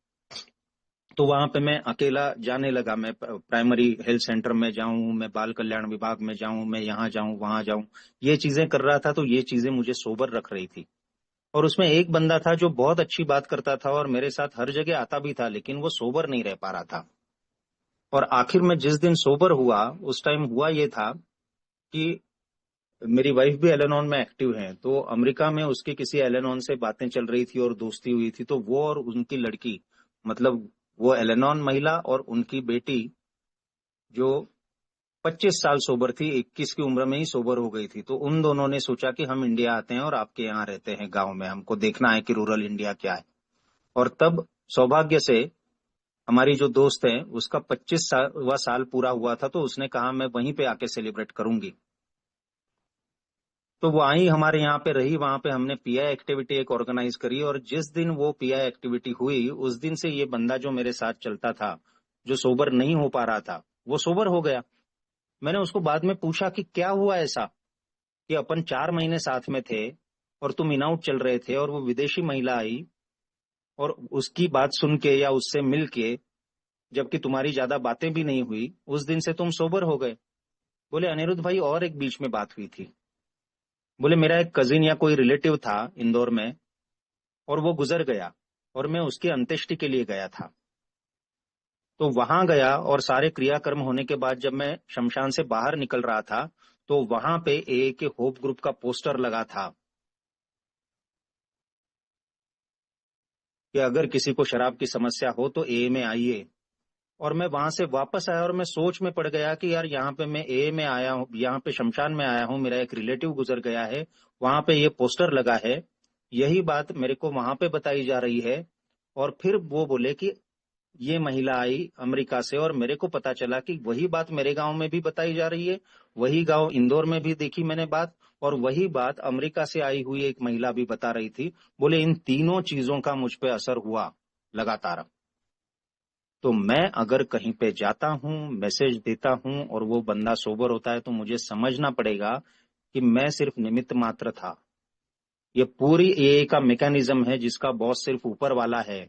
तो वहां पे मैं अकेला जाने लगा, मैं प्राइमरी हेल्थ सेंटर में जाऊं, मैं बाल कल्याण विभाग में जाऊं, मैं यहाँ जाऊं वहां जाऊं, ये चीजें कर रहा था। तो ये चीजें मुझे सोबर रख रही थी। और उसमें एक बंदा था जो बहुत अच्छी बात करता था और मेरे साथ हर जगह आता भी था, लेकिन वो सोबर नहीं रह पा रहा था। और आखिर में जिस दिन सोबर हुआ, उस टाइम हुआ ये था कि मेरी वाइफ भी एलेनॉन में एक्टिव है, तो अमेरिका में उसकी किसी एलेनॉन से बातें चल रही थी और दोस्ती हुई थी, तो वो और उनकी लड़की, मतलब वो एलेनॉन महिला और उनकी बेटी, जो 25 साल सोबर थी, 21 की उम्र में ही सोबर हो गई थी, तो उन दोनों ने सोचा कि हम इंडिया आते हैं और आपके यहाँ रहते हैं गांव में, हमको देखना है कि रूरल इंडिया क्या है। और तब सौभाग्य से हमारी जो दोस्त है उसका 25वां साल पूरा हुआ था, तो उसने कहा मैं वहीं पे आके सेलिब्रेट करूंगी। तो वो आई हमारे यहाँ पे रही, वहां पे हमने पीआई एक्टिविटी एक ऑर्गेनाइज करी, और जिस दिन वो पीआई एक्टिविटी हुई उस दिन से ये बंदा जो मेरे साथ चलता था, जो सोबर नहीं हो पा रहा था, वो सोबर हो गया। मैंने उसको बाद में पूछा कि क्या हुआ ऐसा कि अपन 4 महीने साथ में थे और तुम इन आउट चल रहे थे, और वो विदेशी महिला आई और उसकी बात सुन के या उससे मिल के, जबकि तुम्हारी ज्यादा बातें भी नहीं हुई, उस दिन से तुम सोबर हो गए। बोले अनिरुद्ध भाई और एक बीच में बात हुई थी। बोले मेरा एक कजिन या कोई रिलेटिव था इंदौर में, और वो गुजर गया, और मैं उसकी अंत्येष्टि के लिए गया था। तो वहां गया और सारे क्रियाकर्म होने के बाद जब मैं शमशान से बाहर निकल रहा था, तो वहां पे ए के होप ग्रुप का पोस्टर लगा था कि अगर किसी को शराब की समस्या हो तो ए में आइए। और मैं वहां से वापस आया और मैं सोच में पड़ गया कि यार यहाँ पे मैं ए में आया हूँ, यहाँ पे शमशान में आया हूँ, मेरा एक रिलेटिव गुजर गया है, वहां पे ये पोस्टर लगा है, यही बात मेरे को वहां पे बताई जा रही है। और फिर वो बोले कि ये महिला आई अमेरिका से, और मेरे को पता चला कि वही बात मेरे गांव में भी बताई जा रही है, वही गांव इंदौर में भी देखी मैंने बात, और वही बात अमेरिका से आई हुई एक महिला भी बता रही थी। बोले इन तीनों चीजों का मुझ पे असर हुआ लगातार। तो मैं अगर कहीं पे जाता हूँ, मैसेज देता हूँ, और वो बंदा सोबर होता है, तो मुझे समझना पड़ेगा कि मैं सिर्फ निमित्त मात्र था। ये पूरी एआई का मैकेनिज्म है जिसका बॉस सिर्फ ऊपर वाला है।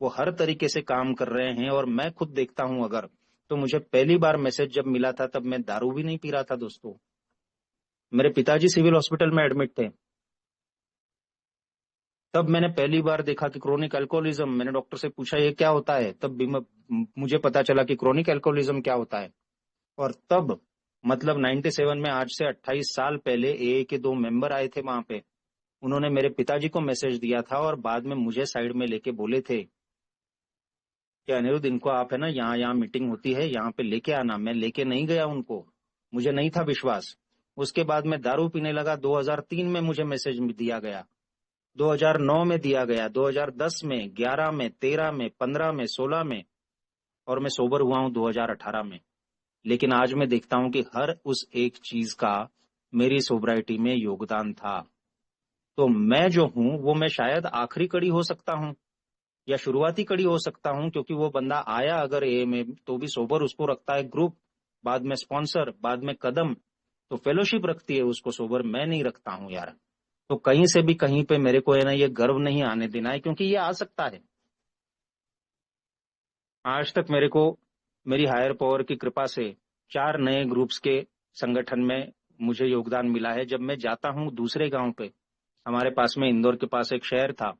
वो हर तरीके से काम कर रहे हैं, और मैं खुद देखता हूं अगर, तो मुझे पहली बार मैसेज जब मिला था तब मैं दारू भी नहीं पी रहा था दोस्तों। मेरे पिताजी सिविल हॉस्पिटल में एडमिट थे, तब मैंने पहली बार देखा कि क्रोनिक अल्कोहलिज्म। मैंने डॉक्टर से पूछा ये क्या होता है, तब भी मुझे पता चला कि क्रोनिक अल्कोहलिज्म क्या होता है। और तब मतलब 97 में, आज से 28 साल पहले, एए के 2 मेंबर आए थे वहां पे, उन्होंने मेरे पिताजी को मैसेज दिया था और बाद में मुझे साइड में लेके बोले थे कि अनिरुद्ध इनको आप है ना, यहाँ यहाँ मीटिंग होती है, यहाँ पे लेके आना। मैं लेके नहीं गया उनको, मुझे नहीं था विश्वास। उसके बाद मैं दारू पीने लगा। 2003 में मुझे मैसेज दिया गया, 2009 में दिया गया, 2010 में, 11 में, 13 में, 15 में, 16 में। और मैं सोबर हुआ हूं 2018 में। लेकिन आज मैं देखता हूं कि हर उस एक चीज का मेरी सोब्राइटी में योगदान था। तो मैं जो हूं वो मैं शायद आखिरी कड़ी हो सकता हूं या शुरुआती कड़ी हो सकता हूं, क्योंकि वो बंदा आया अगर ए में तो भी सोबर उसको रखता है ग्रुप, बाद में स्पॉन्सर, बाद में कदम, तो फेलोशिप रखती है उसको सोबर। मैं नहीं रखता हूं यार। तो कहीं से भी कहीं पे मेरे को है ना ये गर्व नहीं आने देना है, क्योंकि ये आ सकता है। आज तक मेरे को मेरी हायर पावर की कृपा से 4 नए ग्रुप्स के संगठन में मुझे योगदान मिला है। जब मैं जाता हूं दूसरे गांव पे, हमारे पास में इंदौर के पास एक शहर था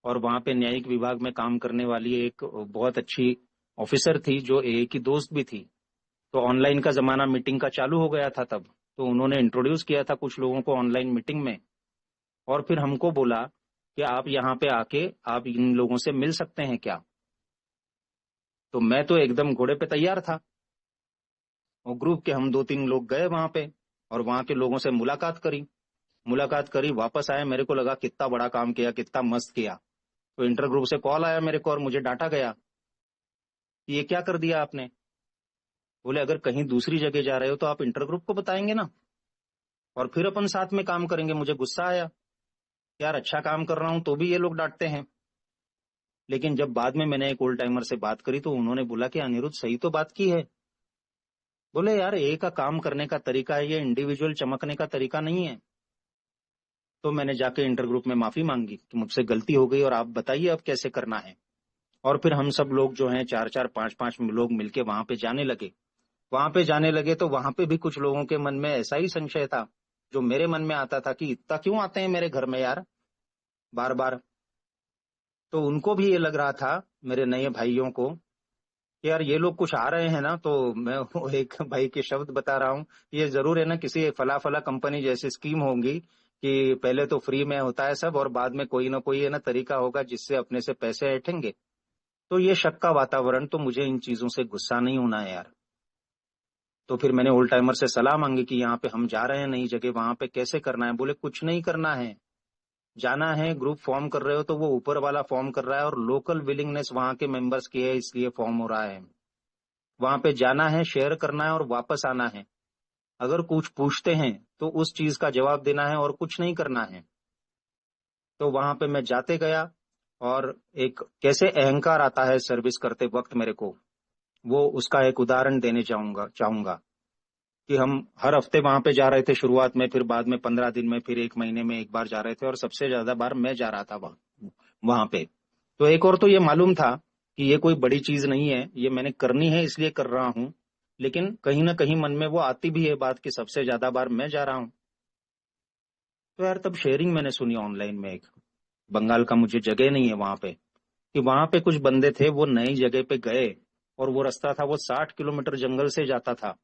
और वहां पे न्यायिक विभाग में काम करने वाली एक बहुत अच्छी ऑफिसर थी जो ए की दोस्त भी थी। तो ऑनलाइन का जमाना मीटिंग का चालू हो गया था तब, तो उन्होंने इंट्रोड्यूस किया था कुछ लोगों को ऑनलाइन मीटिंग में, और फिर हमको बोला कि आप यहाँ पे आके आप इन लोगों से मिल सकते हैं क्या। तो मैं तो एकदम घोड़े पे तैयार था, और ग्रुप के हम 2-3 लोग गए वहां पे और वहां के लोगों से मुलाकात करी, वापस आए। मेरे को लगा कितना बड़ा काम किया, कितना मस्त किया। तो इंटर ग्रुप से कॉल आया मेरे को और मुझे डांटा गया कि ये क्या कर दिया आपने। बोले अगर कहीं दूसरी जगह जा रहे हो तो आप इंटर ग्रुप को बताएंगे ना, और फिर अपन साथ में काम करेंगे। मुझे गुस्सा आया, यार अच्छा काम कर रहा हूं तो भी ये लोग डांटते हैं। लेकिन जब बाद में मैंने एक ओल्ड टाइमर से बात करी तो उन्होंने बोला कि अनिरुद्ध सही तो बात की है। बोले यार ए का काम करने का तरीका है, ये इंडिविजुअल चमकने का तरीका नहीं है। तो मैंने जाके इंटर ग्रुप में माफी मांगी कि मुझसे गलती हो गई और आप बताइए अब कैसे करना है। और फिर हम सब लोग जो हैं 4-4, 5-5 लोग मिलके वहां पे जाने लगे। तो वहां पे भी कुछ लोगों के मन में ऐसा ही संशय था जो मेरे मन में आता था कि इतना क्यों आते हैं मेरे घर में यार बार बार। तो उनको भी ये लग रहा था, मेरे नए भाइयों को, कि यार ये लोग कुछ आ रहे हैं ना। तो मैं वो एक भाई के शब्द बता रहा हूँ, ये जरूर है ना किसी फला फला कंपनी जैसी स्कीम होगी कि पहले तो फ्री में होता है सब और बाद में कोई ना कोई है ना तरीका होगा जिससे अपने से पैसे ऐंठेंगे। तो ये शक का वातावरण, तो मुझे इन चीजों से गुस्सा नहीं होना है यार। तो फिर मैंने ओल्ड टाइमर से सलाह मांगी कि यहाँ पे हम जा रहे हैं नई जगह, वहां पे कैसे करना है। बोले कुछ नहीं करना है, जाना है, ग्रुप फॉर्म कर रहे हो तो वो ऊपर वाला फॉर्म कर रहा है और लोकल विलिंगनेस वहां के मेंबर्स की है, इसलिए फॉर्म हो रहा है। वहां पे जाना है, शेयर करना है और वापस आना है। अगर कुछ पूछते हैं तो उस चीज का जवाब देना है और कुछ नहीं करना है। तो वहां पे मैं जाते गया, और एक कैसे अहंकार आता है सर्विस करते वक्त मेरे को, वो उसका एक उदाहरण देने चाहूंगा कि हम हर हफ्ते वहां पे जा रहे थे शुरुआत में, फिर बाद में 15 दिन में, फिर 1 महीने में एक बार जा रहे थे, और सबसे ज्यादा बार मैं जा रहा था वहां पे। तो एक और तो ये मालूम था कि ये कोई बड़ी चीज नहीं है, ये मैंने करनी है इसलिए कर रहा हूँ। लेकिन कहीं ना कहीं मन में वो आती भी है बात कि सबसे ज्यादा बार मैं जा रहा हूँ। तो यार तब शेयरिंग मैंने सुनी ऑनलाइन में, एक बंगाल का, मुझे जगह नहीं है वहां पे, कि वहां पे कुछ बंदे थे वो नई जगह पे गए और वो रास्ता था वो 60 किलोमीटर जंगल से जाता था।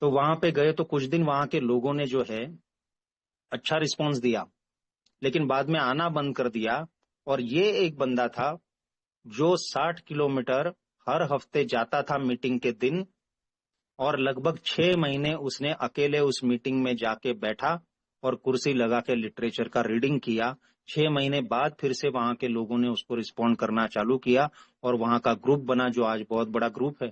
तो वहां पे गए तो कुछ दिन वहां के लोगों ने जो है अच्छा रिस्पॉन्स दिया, लेकिन बाद में आना बंद कर दिया। और ये एक बंदा था जो 60 किलोमीटर हर हफ्ते जाता था मीटिंग के दिन, और लगभग 6 महीने उसने अकेले उस मीटिंग में जाके बैठा और कुर्सी लगा के लिटरेचर का रीडिंग किया। 6 महीने बाद फिर से वहां के लोगों ने उसको रिस्पॉन्ड करना चालू किया और वहां का ग्रुप बना जो आज बहुत बड़ा ग्रुप है।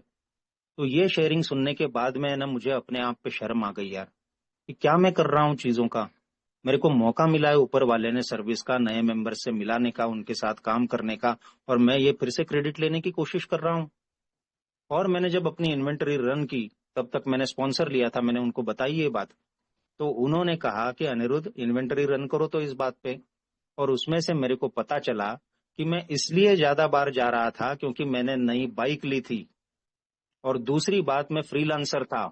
तो ये शेयरिंग सुनने के बाद में ना मुझे अपने आप पे शर्म आ गई यार, कि क्या मैं कर रहा हूँ चीजों का। मेरे को मौका मिला है ऊपर वाले ने सर्विस का, नए मेंबर से मिलाने का, उनके साथ काम करने का, और मैं ये फिर से क्रेडिट लेने की कोशिश कर रहा हूँ। और मैंने जब अपनी इन्वेंटरी रन की तब तक मैंने स्पॉन्सर लिया था, मैंने उनको बताई ये बात। तो उन्होंने कहा कि अनिरुद्ध इन्वेंटरी रन करो तो इस बात पे। और उसमें से मेरे को पता चला कि मैं इसलिए ज्यादा बार जा रहा था क्योंकि मैंने नई बाइक ली थी, और दूसरी बात मैं फ्रीलांसर था।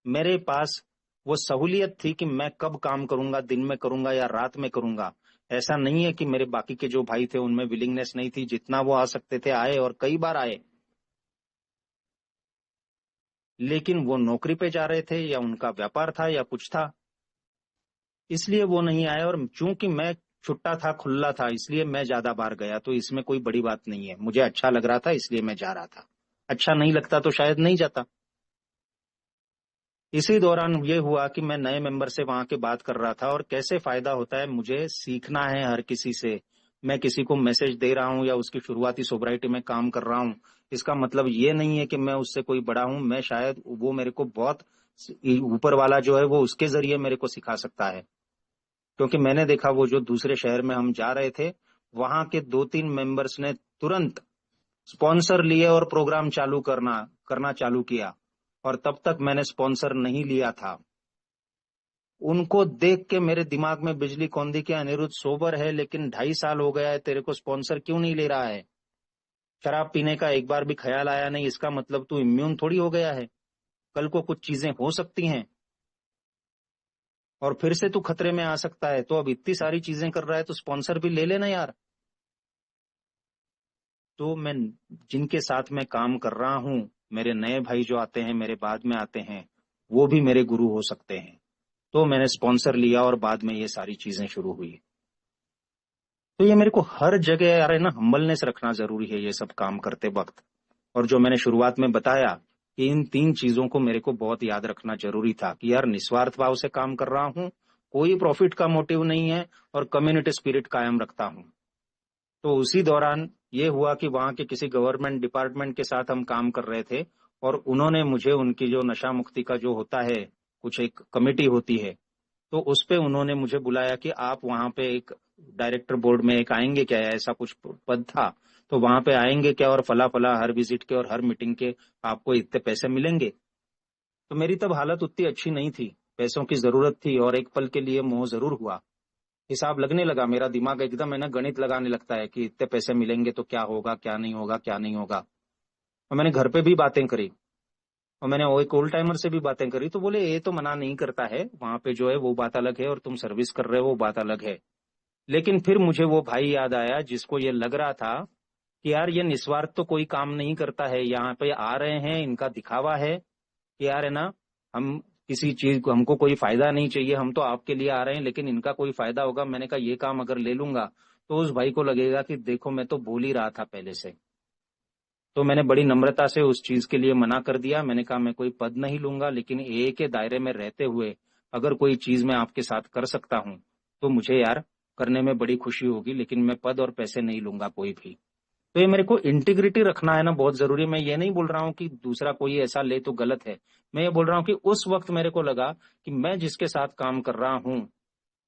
मेरे पास वो सहूलियत थी कि मैं कब काम करूंगा, दिन में करूंगा या रात में करूंगा। ऐसा नहीं है कि मेरे बाकी के जो भाई थे उनमें विलिंगनेस नहीं थी, जितना वो आ सकते थे आए और कई बार आए। लेकिन वो नौकरी पे जा रहे थे या उनका व्यापार था या कुछ था, इसलिए वो नहीं आए। और चूंकि मैं छुट्टा था, खुला था, इसलिए मैं ज्यादा बार गया। तो इसमें कोई बड़ी बात नहीं है, मुझे अच्छा लग रहा था इसलिए मैं जा रहा था, अच्छा नहीं लगता तो शायद नहीं जाता। इसी दौरान ये हुआ कि मैं नए मेंबर से वहां के बात कर रहा था और कैसे फायदा होता है, मुझे सीखना है हर किसी से। मैं किसी को मैसेज दे रहा हूं या उसकी शुरुआती सोब्राइटी में काम कर रहा हूं, इसका मतलब ये नहीं है कि मैं उससे कोई बड़ा हूं। मैं शायद वो मेरे को बहुत ऊपर वाला जो है वो उसके जरिए मेरे को सिखा सकता है। क्योंकि मैंने देखा वो जो दूसरे शहर में हम जा रहे थे, वहां के 2-3 मेंबर्स ने तुरंत स्पॉन्सर लिए और प्रोग्राम चालू करना करना चालू किया, और तब तक मैंने स्पॉन्सर नहीं लिया था। उनको देख के मेरे दिमाग में बिजली कौंदी कि अनिरुद्ध सोबर है लेकिन 2.5 साल हो गया है, तेरे को स्पॉन्सर क्यों नहीं ले रहा है? शराब पीने का एक बार भी ख्याल आया नहीं, इसका मतलब तू इम्यून थोड़ी हो गया है। कल को कुछ चीजें हो सकती हैं और फिर से तू खतरे में आ सकता है। तो अब इतनी सारी चीजें कर रहा है तो स्पॉन्सर भी ले लेना यार। तो मैं जिनके साथ मैं काम कर रहा हूं, मेरे नए भाई जो आते हैं, मेरे बाद में आते हैं, वो भी मेरे गुरु हो सकते हैं। तो मैंने स्पॉन्सर लिया और बाद में ये सारी चीजें शुरू हुई। तो ये मेरे को हर जगह यार है ना, हम्बलनेस रखना जरूरी है ये सब काम करते वक्त। और जो मैंने शुरुआत में बताया कि इन 3 चीजों को मेरे को बहुत याद रखना जरूरी था कि यार निस्वार्थ भाव से काम कर रहा हूं, कोई प्रॉफिट का मोटिव नहीं है, और कम्युनिटी स्पिरिट कायम रखता हूं। तो उसी दौरान ये हुआ कि वहां के किसी गवर्नमेंट डिपार्टमेंट के साथ हम काम कर रहे थे, और उन्होंने मुझे उनकी जो नशा मुक्ति का जो होता है, कुछ एक कमेटी होती है, तो उस पे उन्होंने मुझे बुलाया कि आप वहां पे एक डायरेक्टर बोर्ड में एक आएंगे क्या, ऐसा कुछ पद था। तो वहां पे आएंगे क्या, और फला फला हर विजिट के और हर मीटिंग के आपको इतने पैसे मिलेंगे। तो मेरी तब हालत उतनी अच्छी नहीं थी, पैसों की जरूरत थी, और एक पल के लिए मोह जरूर हुआ। हिसाब लगने लगा, मेरा दिमाग एकदम है ना गणित लगाने लगता है कि इतने पैसे मिलेंगे तो क्या होगा, क्या नहीं होगा, क्या नहीं होगा। और मैंने घर पे भी बातें करी, और मैंने वो एक ओल्ड टाइमर से भी बातें करी, तो बोले ये तो मना नहीं करता है, वहां पे जो है वो बात अलग है, और तुम सर्विस कर रहे हो वो बात अलग है। लेकिन फिर मुझे वो भाई याद आया जिसको ये लग रहा था कि यार ये निस्वार्थ तो कोई काम नहीं करता है, यहाँ पे आ रहे हैं इनका दिखावा है कि यार है ना, हम किसी चीज को, हमको कोई फायदा नहीं चाहिए, हम तो आपके लिए आ रहे हैं लेकिन इनका कोई फायदा होगा। मैंने कहा ये काम अगर ले लूंगा तो उस भाई को लगेगा कि देखो मैं तो बोल ही रहा था पहले से। तो मैंने बड़ी नम्रता से उस चीज के लिए मना कर दिया। मैंने कहा मैं कोई पद नहीं लूंगा, लेकिन एक के दायरे में रहते हुए अगर कोई चीज मैं आपके साथ कर सकता हूँ तो मुझे यार करने में बड़ी खुशी होगी, लेकिन मैं पद और पैसे नहीं लूंगा कोई भी। तो ये मेरे को इंटीग्रिटी रखना है ना बहुत जरूरी है। मैं ये नहीं बोल रहा हूँ कि दूसरा कोई ऐसा ले तो गलत है, मैं ये बोल रहा हूँ कि उस वक्त मेरे को लगा कि मैं जिसके साथ काम कर रहा हूँ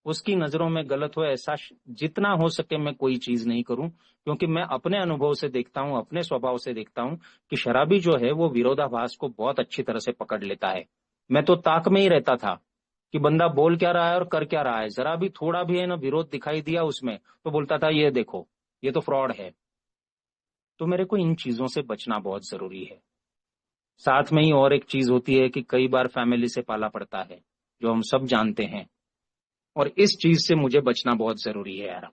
उसकी नजरों में गलत हो ऐसा जितना हो सके मैं कोई चीज नहीं करूं। क्योंकि मैं अपने अनुभव से देखता हूं, अपने स्वभाव से देखता हूं कि शराबी जो है वो विरोधाभास को बहुत अच्छी तरह से पकड़ लेता है। मैं तो ताक में ही रहता था कि बंदा बोल क्या रहा है और कर क्या रहा है, जरा भी थोड़ा भी है ना विरोध दिखाई दिया उसमें तो बोलता था ये देखो ये तो फ्रॉड है। तो मेरे को इन चीजों से बचना बहुत जरूरी है। साथ में ही और एक चीज होती है कि कई बार फैमिली से पाला पड़ता है, जो हम सब जानते हैं, और इस चीज से मुझे बचना बहुत जरूरी है यार,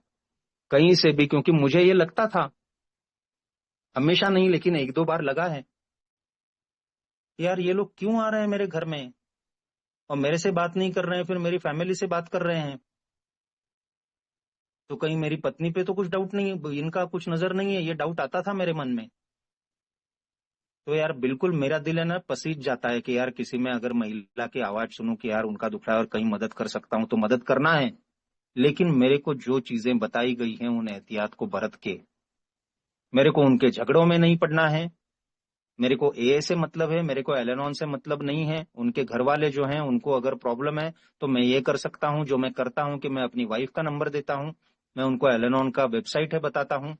कहीं से भी। क्योंकि मुझे ये लगता था, हमेशा नहीं लेकिन 1-2 बार लगा है कि यार ये लोग क्यों आ रहे हैं मेरे घर में और मेरे से बात नहीं कर रहे हैं, फिर मेरी फैमिली से बात कर रहे हैं। तो कहीं मेरी पत्नी पे तो कुछ डाउट नहीं है, इनका कुछ नजर नहीं है, ये डाउट आता था मेरे मन में। तो यार बिल्कुल मेरा दिल है ना पसीज जाता है कि यार किसी में अगर महिला की आवाज सुनूं कि यार उनका दुख रहा है और कहीं मदद कर सकता हूं तो मदद करना है। लेकिन मेरे को जो चीजें बताई गई हैं उन एहतियात को बरत के मेरे को उनके झगड़ों में नहीं पड़ना है। मेरे को ए से मतलब है, मेरे को एलेनॉन से मतलब नहीं है। उनके घर वाले जो हैं उनको अगर प्रॉब्लम है तो मैं ये कर सकता हूँ, जो मैं करता हूँ कि मैं अपनी वाइफ का नंबर देता हूँ, मैं उनको एलेनॉन का वेबसाइट है बताता हूँ।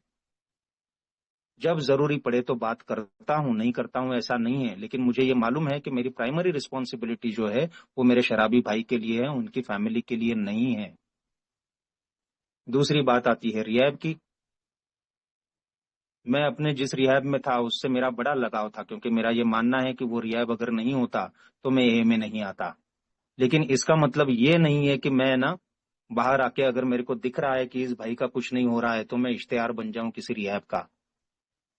जब जरूरी पड़े तो बात करता हूँ, नहीं करता हूँ ऐसा नहीं है। लेकिन मुझे ये मालूम है कि मेरी प्राइमरी रिस्पॉन्सिबिलिटी जो है वो मेरे शराबी भाई के लिए है, उनकी फैमिली के लिए नहीं है। दूसरी बात आती है रिहैब की। मैं अपने जिस रिहैब में था उससे मेरा बड़ा लगाव था, क्योंकि मेरा ये मानना है कि वो रिहैब अगर नहीं होता तो मैं ए में नहीं आता। लेकिन इसका मतलब ये नहीं है कि मैं ना बाहर आके अगर मेरे को दिख रहा है कि इस भाई का कुछ नहीं हो रहा है तो मैं इश्तेहार बन जाऊं किसी रिहैब का।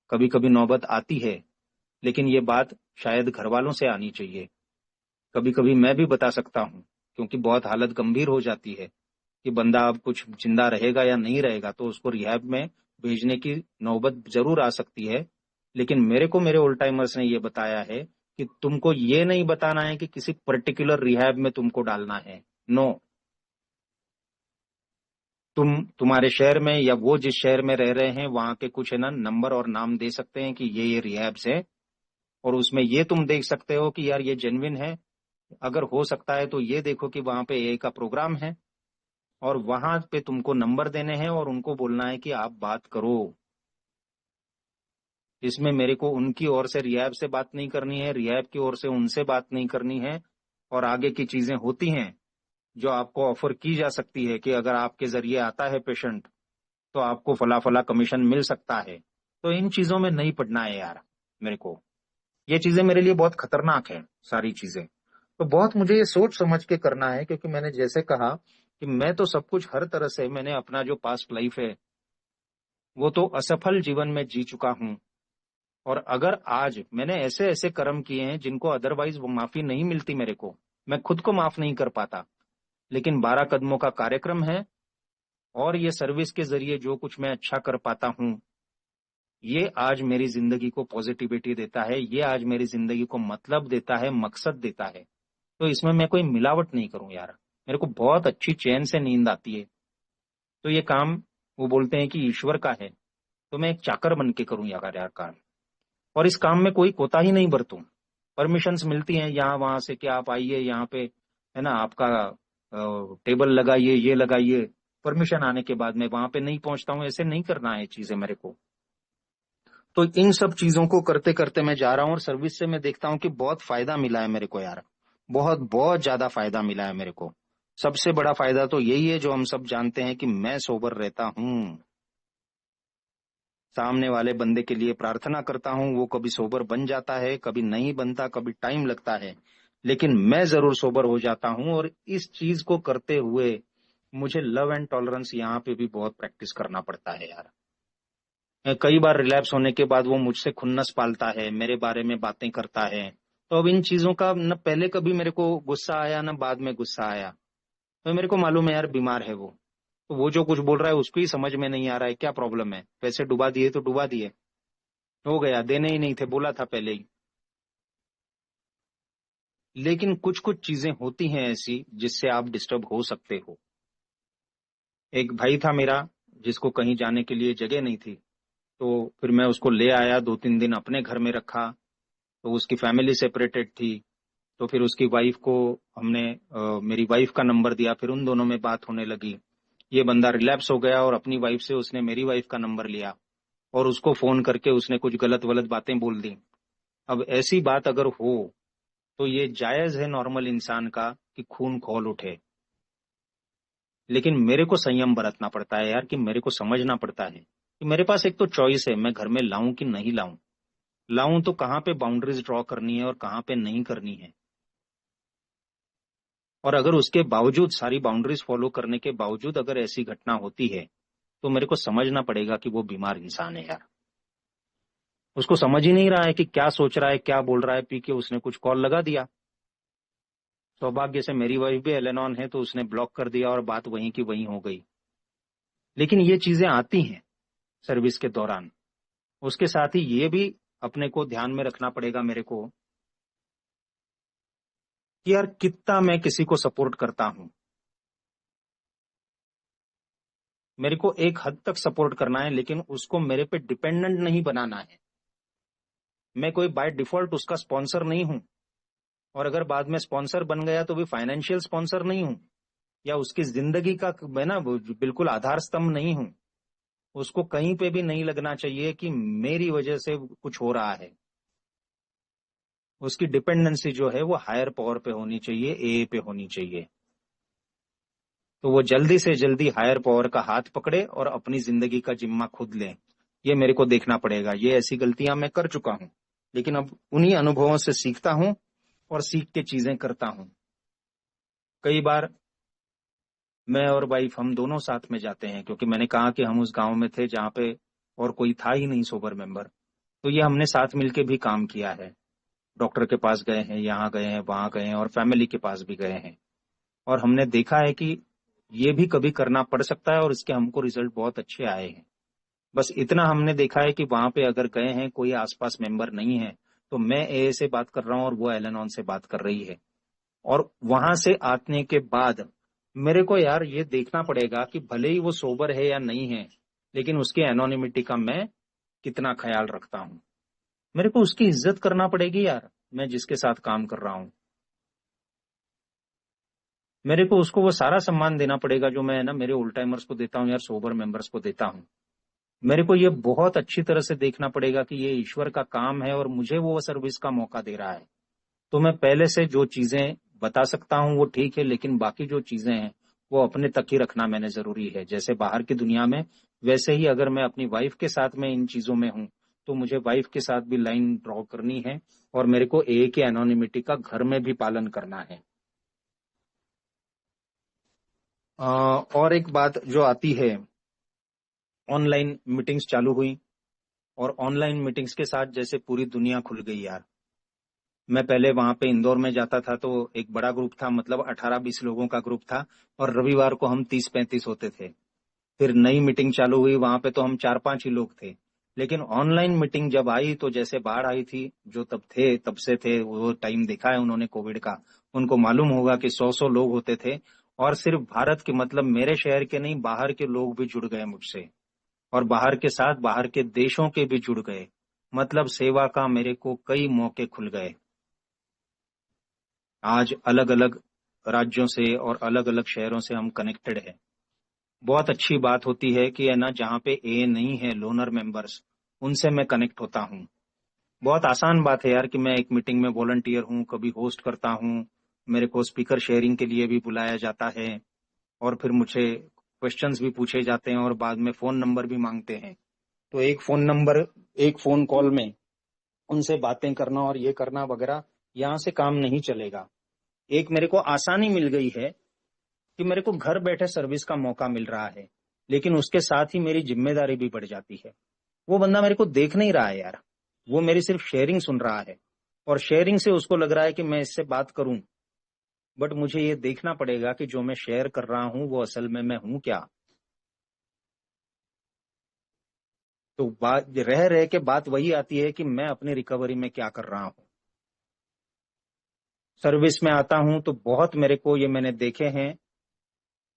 कभी कभी नौबत आती है, लेकिन ये बात शायद घर वालों से आनी चाहिए। कभी कभी मैं भी बता सकता हूँ, क्योंकि बहुत हालत गंभीर हो जाती है कि बंदा अब कुछ जिंदा रहेगा या नहीं रहेगा, तो उसको रिहैब में भेजने की नौबत जरूर आ सकती है। लेकिन मेरे को मेरे ओल्ड टाइमर्स ने ये बताया है कि तुमको ये नहीं बताना है कि किसी पर्टिकुलर रिहैब में तुमको डालना है। नो, तुम्हारे शहर में या वो जिस शहर में रह रहे हैं वहां के कुछ है ना नंबर और नाम दे सकते हैं कि ये रिहैब्स है, और उसमें ये तुम देख सकते हो कि यार ये जेन्युइन है। अगर हो सकता है तो ये देखो कि वहां पे ए का प्रोग्राम है, और वहां पे तुमको नंबर देने हैं और उनको बोलना है कि आप बात करो। इसमें मेरे को उनकी ओर से रिहैब से बात नहीं करनी है, रिहैब की ओर से उनसे बात नहीं करनी है। और आगे की चीजें होती हैं जो आपको ऑफर की जा सकती है कि अगर आपके जरिए आता है पेशेंट तो आपको फला फला कमीशन मिल सकता है। तो इन चीजों में नहीं पड़ना है यार मेरे को। ये चीजें मेरे लिए बहुत खतरनाक है सारी चीजें। तो बहुत मुझे ये सोच समझ के करना है, क्योंकि मैंने जैसे कहा कि मैं तो सब कुछ हर तरह से मैंने अपना जो पास्ट लाइफ है वो तो असफल जीवन में जी चुका हूं। और अगर आज मैंने ऐसे ऐसे कर्म किए हैं जिनको अदरवाइज वो माफी नहीं मिलती मेरे को, मैं खुद को माफ नहीं कर पाता, लेकिन 12 कदमों का कार्यक्रम है और ये सर्विस के जरिए जो कुछ मैं अच्छा कर पाता हूं, ये आज मेरी जिंदगी को पॉजिटिविटी देता है, ये आज मेरी जिंदगी को मतलब देता है, मकसद देता है। तो इसमें मैं कोई मिलावट नहीं करूं यार। मेरे को बहुत अच्छी चैन से नींद आती है। तो ये काम वो बोलते हैं कि ईश्वर का है, तो मैं एक चाकर बन के करूं यार काम। और इस काम में कोई कोताही नहीं बरतूं। परमिशंस मिलती हैं यहाँ वहां से कि आप आइए यहाँ पे, है ना, आपका टेबल लगाइए, ये लगाइए। परमिशन आने के बाद मैं वहां पे नहीं पहुंचता हूँ। ऐसे नहीं करना है चीजें मेरे को। तो इन सब चीजों को करते करते मैं जा रहा हूँ और सर्विस से मैं देखता हूँ कि बहुत फायदा मिला है मेरे को यार। बहुत बहुत ज्यादा फायदा मिला है मेरे को। सबसे बड़ा फायदा तो यही है जो हम सब जानते हैं कि मैं सोबर रहता हूँ। सामने वाले बंदे के लिए प्रार्थना करता हूँ, वो कभी सोबर बन जाता है, कभी नहीं बनता, कभी टाइम लगता है, लेकिन मैं जरूर सोबर हो जाता हूँ। और इस चीज को करते हुए मुझे लव एंड टॉलरेंस यहाँ पे भी बहुत प्रैक्टिस करना पड़ता है यार। कई बार रिलैप्स होने के बाद वो मुझसे खुन्नस पालता है, मेरे बारे में बातें करता है। तो अब इन चीजों का न पहले कभी मेरे को गुस्सा आया न बाद में गुस्सा आया। तो मेरे को मालूम है यार बीमार है वो, तो वो जो कुछ बोल रहा है उसको ही समझ में नहीं आ रहा है। क्या प्रॉब्लम है, पैसे डुबा दिए तो डुबा दिए, हो गया, देने ही नहीं थे, बोला था पहले ही। लेकिन कुछ कुछ चीजें होती हैं ऐसी जिससे आप डिस्टर्ब हो सकते हो। एक भाई था मेरा जिसको कहीं जाने के लिए जगह नहीं थी, तो फिर मैं उसको ले आया, 2-3 दिन अपने घर में रखा। तो उसकी फैमिली सेपरेटेड थी। तो फिर उसकी वाइफ को हमने मेरी वाइफ का नंबर दिया, फिर उन दोनों में बात होने लगी। ये बंदा रिलैप्स हो गया और अपनी वाइफ से उसने मेरी वाइफ का नंबर लिया और उसको फोन करके उसने कुछ गलत वलत बातें बोल दी। अब ऐसी बात अगर हो तो ये जायज है नॉर्मल इंसान का कि खून खौल उठे। लेकिन मेरे को संयम बरतना पड़ता है यार, कि मेरे को समझना पड़ता है कि मेरे पास एक तो चॉइस है, मैं घर में लाऊं कि नहीं लाऊं। लाऊं तो कहाँ पे बाउंड्रीज ड्रॉ करनी है और कहाँ पे नहीं करनी है। और अगर उसके बावजूद, सारी बाउंड्रीज फॉलो करने के बावजूद अगर ऐसी घटना होती है तो मेरे को समझना पड़ेगा कि वो बीमार इंसान है यार। उसको समझ ही नहीं रहा है कि क्या सोच रहा है, क्या बोल रहा है। पी के उसने कुछ कॉल लगा दिया। सौभाग्य से मेरी वाइफ भी एलेनॉन है तो उसने ब्लॉक कर दिया और बात वहीं की वहीं हो गई। लेकिन ये चीजें आती हैं सर्विस के दौरान। उसके साथ ही ये भी अपने को ध्यान में रखना पड़ेगा मेरे को कि यार कितना मैं किसी को सपोर्ट करता हूं। मेरे को एक हद तक सपोर्ट करना है, लेकिन उसको मेरे पे डिपेंडेंट नहीं बनाना है। मैं कोई बाय डिफॉल्ट उसका स्पॉन्सर नहीं हूं। और अगर बाद में स्पॉन्सर बन गया तो भी फाइनेंशियल स्पॉन्सर नहीं हूं, या उसकी जिंदगी का मैं ना बिल्कुल आधार स्तंभ नहीं हूं। उसको कहीं पे भी नहीं लगना चाहिए कि मेरी वजह से कुछ हो रहा है। उसकी डिपेंडेंसी जो है वो हायर पावर पे होनी चाहिए, ए पे होनी चाहिए। तो वो जल्दी से जल्दी हायर पावर का हाथ पकड़े और अपनी जिंदगी का जिम्मा खुद ले। ये मेरे को देखना पड़ेगा। ये ऐसी गलतियां मैं कर चुका हूं, लेकिन अब उन्हीं अनुभवों से सीखता हूं और सीख के चीजें करता हूं। कई बार मैं और वाइफ हम दोनों साथ में जाते हैं, क्योंकि मैंने कहा कि हम उस गांव में थे जहाँ पे और कोई था ही नहीं सोबर मेंबर। तो ये हमने साथ मिलके भी काम किया है। डॉक्टर के पास गए हैं, यहाँ गए हैं, वहां गए हैं, और फैमिली के पास भी गए हैं। और हमने देखा है कि ये भी कभी करना पड़ सकता है और इसके हमको रिजल्ट बहुत अच्छे आए हैं। बस इतना हमने देखा है कि वहां पे अगर गए हैं, कोई आसपास मेंबर नहीं है, तो मैं ए से बात कर रहा हूँ और वो एलेनॉन से बात कर रही है। और वहां से आने के बाद मेरे को यार ये देखना पड़ेगा कि भले ही वो सोबर है या नहीं है, लेकिन उसकी एनोनिमिटी का मैं कितना ख्याल रखता हूँ। मेरे को उसकी इज्जत करना पड़ेगी यार, मैं जिसके साथ काम कर रहा हूँ। मेरे को उसको वो सारा सम्मान देना पड़ेगा जो मैं ना मेरे ओल्ड टाइमर्स को देता हूँ यार, सोबर मेंबर्स को देता हूँ। मेरे को ये बहुत अच्छी तरह से देखना पड़ेगा कि ये ईश्वर का काम है और मुझे वो सर्विस का मौका दे रहा है। तो मैं पहले से जो चीजें बता सकता हूँ वो ठीक है, लेकिन बाकी जो चीजें हैं वो अपने तक ही रखना मैंने जरूरी है। जैसे बाहर की दुनिया में, वैसे ही अगर मैं अपनी वाइफ के साथ में इन चीजों में हूँ, तो मुझे वाइफ के साथ भी लाइन ड्रॉ करनी है और मेरे को एक ही एनोनिमिटी का घर में भी पालन करना है। और एक बात जो आती है, ऑनलाइन मीटिंग्स चालू हुई और ऑनलाइन मीटिंग्स के साथ जैसे पूरी दुनिया खुल गई यार। मैं पहले वहां पे इंदौर में जाता था तो एक बड़ा ग्रुप था, मतलब 18-20 लोगों का ग्रुप था, और रविवार को हम 30-35 होते थे। फिर नई मीटिंग चालू हुई, वहां पे तो हम 4-5 ही लोग थे। लेकिन ऑनलाइन मीटिंग जब आई तो जैसे बाढ़ आई थी, जो तब थे तब से थे, वो टाइम देखा है उन्होंने कोविड का, उनको मालूम होगा कि 100-100 लोग होते थे। और सिर्फ भारत के, मतलब मेरे शहर के नहीं, बाहर के लोग भी जुड़ गए मुझसे, और बाहर के साथ बाहर के देशों के भी जुड़ गए। मतलब सेवा का मेरे को कई मौके खुल गए। आज अलग अलग राज्यों से और अलग अलग शहरों से हम कनेक्टेड है। बहुत अच्छी बात होती है कि है ना, जहाँ पे ए नहीं है, लोनर मेंबर्स, उनसे मैं कनेक्ट होता हूँ। बहुत आसान बात है यार कि मैं एक मीटिंग में वॉलंटियर हूँ, कभी होस्ट करता हूँ, मेरे को स्पीकर शेयरिंग के लिए भी बुलाया जाता है, और फिर मुझे क्वेश्चंस भी पूछे जाते हैं और बाद में फोन नंबर भी मांगते हैं। तो एक फोन नंबर, एक फोन कॉल में उनसे बातें करना और ये करना वगैरह, यहाँ से काम नहीं चलेगा। एक मेरे को आसानी मिल गई है कि मेरे को घर बैठे सर्विस का मौका मिल रहा है, लेकिन उसके साथ ही मेरी जिम्मेदारी भी बढ़ जाती है। वो बंदा मेरे को देख नहीं रहा है यार, वो मेरी सिर्फ शेयरिंग सुन रहा है, और शेयरिंग से उसको लग रहा है कि मैं इससे बात करूं। बट मुझे ये देखना पड़ेगा कि जो मैं शेयर कर रहा हूं वो असल में मैं हूं क्या। तो बात रह रह के बात वही आती है कि मैं अपनी रिकवरी में क्या कर रहा हूं। सर्विस में आता हूं तो बहुत मेरे को ये मैंने देखे हैं,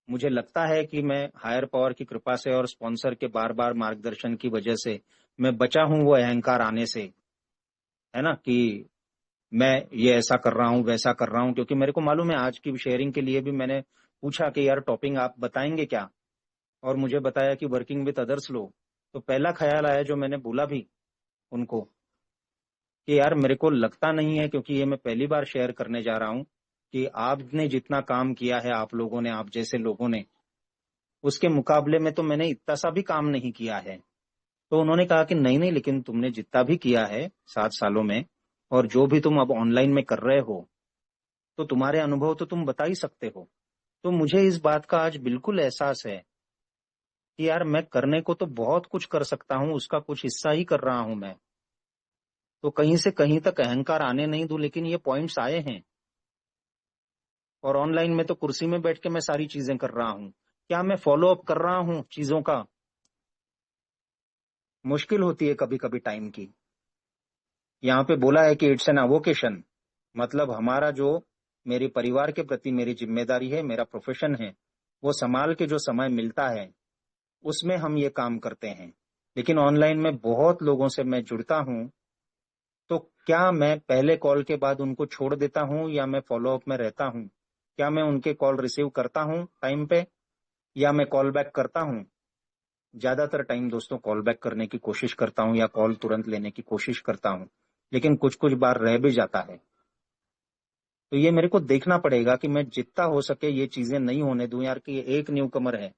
मुझे लगता है कि मैं हायर पावर की कृपा से और स्पॉन्सर के बार बार मार्गदर्शन की वजह से मैं बचा हूं वो अहंकार आने से, है ना, कि मैं ये ऐसा कर रहा हूँ वैसा कर रहा हूँ। क्योंकि मेरे को मालूम है, आज की शेयरिंग के लिए भी मैंने पूछा कि यार टॉपिंग आप बताएंगे क्या, और मुझे बताया कि वर्किंग विद अदर्स लोग। तो पहला ख्याल आया जो मैंने बोला भी उनको, कि यार मेरे को लगता नहीं है, क्योंकि ये मैं पहली बार शेयर करने जा रहा हूँ, कि आपने जितना काम किया है, आप लोगों ने, आप जैसे लोगों ने, उसके मुकाबले में तो मैंने इतना सा भी काम नहीं किया है। तो उन्होंने कहा कि नहीं नहीं, लेकिन तुमने जितना भी किया है 7 सालों में, और जो भी तुम अब ऑनलाइन में कर रहे हो, तो तुम्हारे अनुभव तो तुम बता ही सकते हो। तो मुझे इस बात का आज बिल्कुल एहसास है कि यार मैं करने को तो बहुत कुछ कर सकता हूँ, उसका कुछ हिस्सा ही कर रहा हूं मैं। तो कहीं से कहीं तक अहंकार आने नहीं दूं, लेकिन ये पॉइंट्स आए हैं। और ऑनलाइन में तो कुर्सी में बैठ के मैं सारी चीजें कर रहा हूँ, क्या मैं फॉलो अप कर रहा हूँ चीजों का? मुश्किल होती है कभी कभी टाइम की। यहाँ पे बोला है कि इट्स एन अवोकेशन, मतलब हमारा जो, मेरे परिवार के प्रति मेरी जिम्मेदारी है, मेरा प्रोफेशन है, वो संभाल के जो समय मिलता है उसमें हम ये काम करते हैं। लेकिन ऑनलाइन में बहुत लोगों से मैं जुड़ता हूँ, तो क्या मैं पहले कॉल के बाद उनको छोड़ देता हूँ या मैं फॉलो अप में रहता हूँ? क्या मैं उनके कॉल रिसीव करता हूँ टाइम पे, या मैं कॉल बैक करता हूँ? ज्यादातर टाइम दोस्तों कॉल बैक करने की कोशिश करता हूँ या कॉल तुरंत लेने की कोशिश करता हूँ, लेकिन कुछ कुछ बार रह भी जाता है। तो ये मेरे को देखना पड़ेगा कि मैं जितना हो सके ये चीजें नहीं होने दूं यार, कि ये एक न्यू कमर है,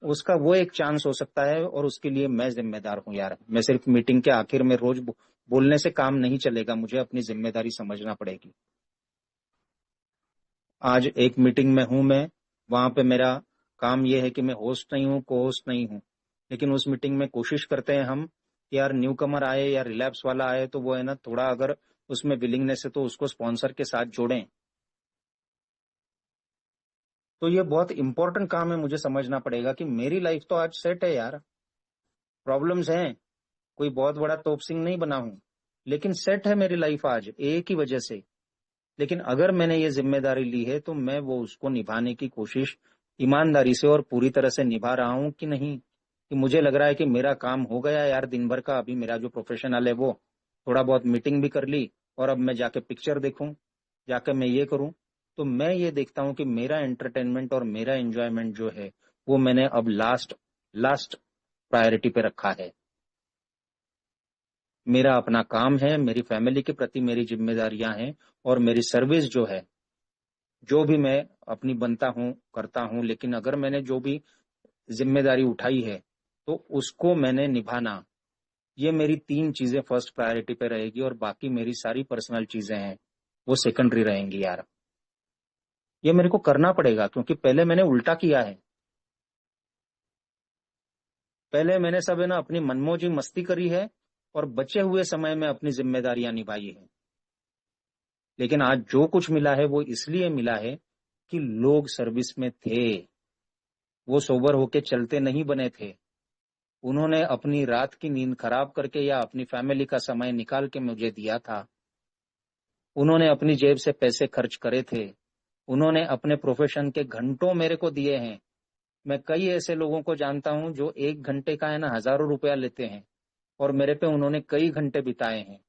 उसका वो एक चांस हो सकता है, और उसके लिए मैं जिम्मेदार हूँ यार। मैं सिर्फ मीटिंग के आखिर में रोज बोलने से काम नहीं चलेगा, मुझे अपनी जिम्मेदारी समझना पड़ेगी। आज एक मीटिंग में हूं मैं, वहां पे मेरा काम ये है कि मैं होस्ट नहीं हूँ, को होस्ट नहीं हूँ, लेकिन उस मीटिंग में कोशिश करते हैं हम कि यार न्यू कमर आए या रिलैप्स वाला आए तो वो है ना, थोड़ा अगर उसमें विलिंगनेस है तो उसको स्पॉन्सर के साथ जोड़ें। तो ये बहुत इंपॉर्टेंट काम है, मुझे समझना पड़ेगा कि मेरी लाइफ तो आज सेट है यार। प्रॉब्लम्स हैं, कोई बहुत बड़ा तोप सिंह नहीं बना हूं, लेकिन सेट है मेरी लाइफ आज एक ही वजह से, लेकिन अगर मैंने ये जिम्मेदारी ली है तो मैं वो उसको निभाने की कोशिश ईमानदारी से और पूरी तरह से निभा रहा हूं कि नहीं, कि मुझे लग रहा है कि मेरा काम हो गया यार दिन भर का, अभी मेरा जो प्रोफेशनल है वो थोड़ा बहुत मीटिंग भी कर ली और अब मैं जाके पिक्चर देखूं, जाके मैं ये करूं। तो मैं ये देखता हूं कि मेरा एंटरटेनमेंट और मेरा एंजॉयमेंट जो है वो मैंने अब लास्ट लास्ट प्रायोरिटी पे रखा है। मेरा अपना काम है, मेरी फैमिली के प्रति मेरी जिम्मेदारियां हैं और मेरी सर्विस जो है, जो भी मैं अपनी बनता हूं करता हूं, लेकिन अगर मैंने जो भी जिम्मेदारी उठाई है तो उसको मैंने निभाना, ये मेरी 3 चीजें फर्स्ट प्रायोरिटी पे रहेगी और बाकी मेरी सारी पर्सनल चीजें हैं वो सेकेंडरी रहेंगी यार। ये मेरे को करना पड़ेगा क्योंकि पहले मैंने उल्टा किया है। पहले मैंने सब है ना अपनी मनमौजी मस्ती करी है और बचे हुए समय में अपनी जिम्मेदारियां निभाई है। लेकिन आज जो कुछ मिला है वो इसलिए मिला है कि लोग सर्विस में थे, वो सोबर होके चलते नहीं बने थे। उन्होंने अपनी रात की नींद खराब करके या अपनी फैमिली का समय निकाल के मुझे दिया था। उन्होंने अपनी जेब से पैसे खर्च करे थे। उन्होंने अपने प्रोफेशन के घंटों मेरे को दिए हैं। मैं कई ऐसे लोगों को जानता हूं जो 1 घंटे का है ना हजारों रुपया लेते हैं और मेरे पे उन्होंने कई घंटे बिताए हैं।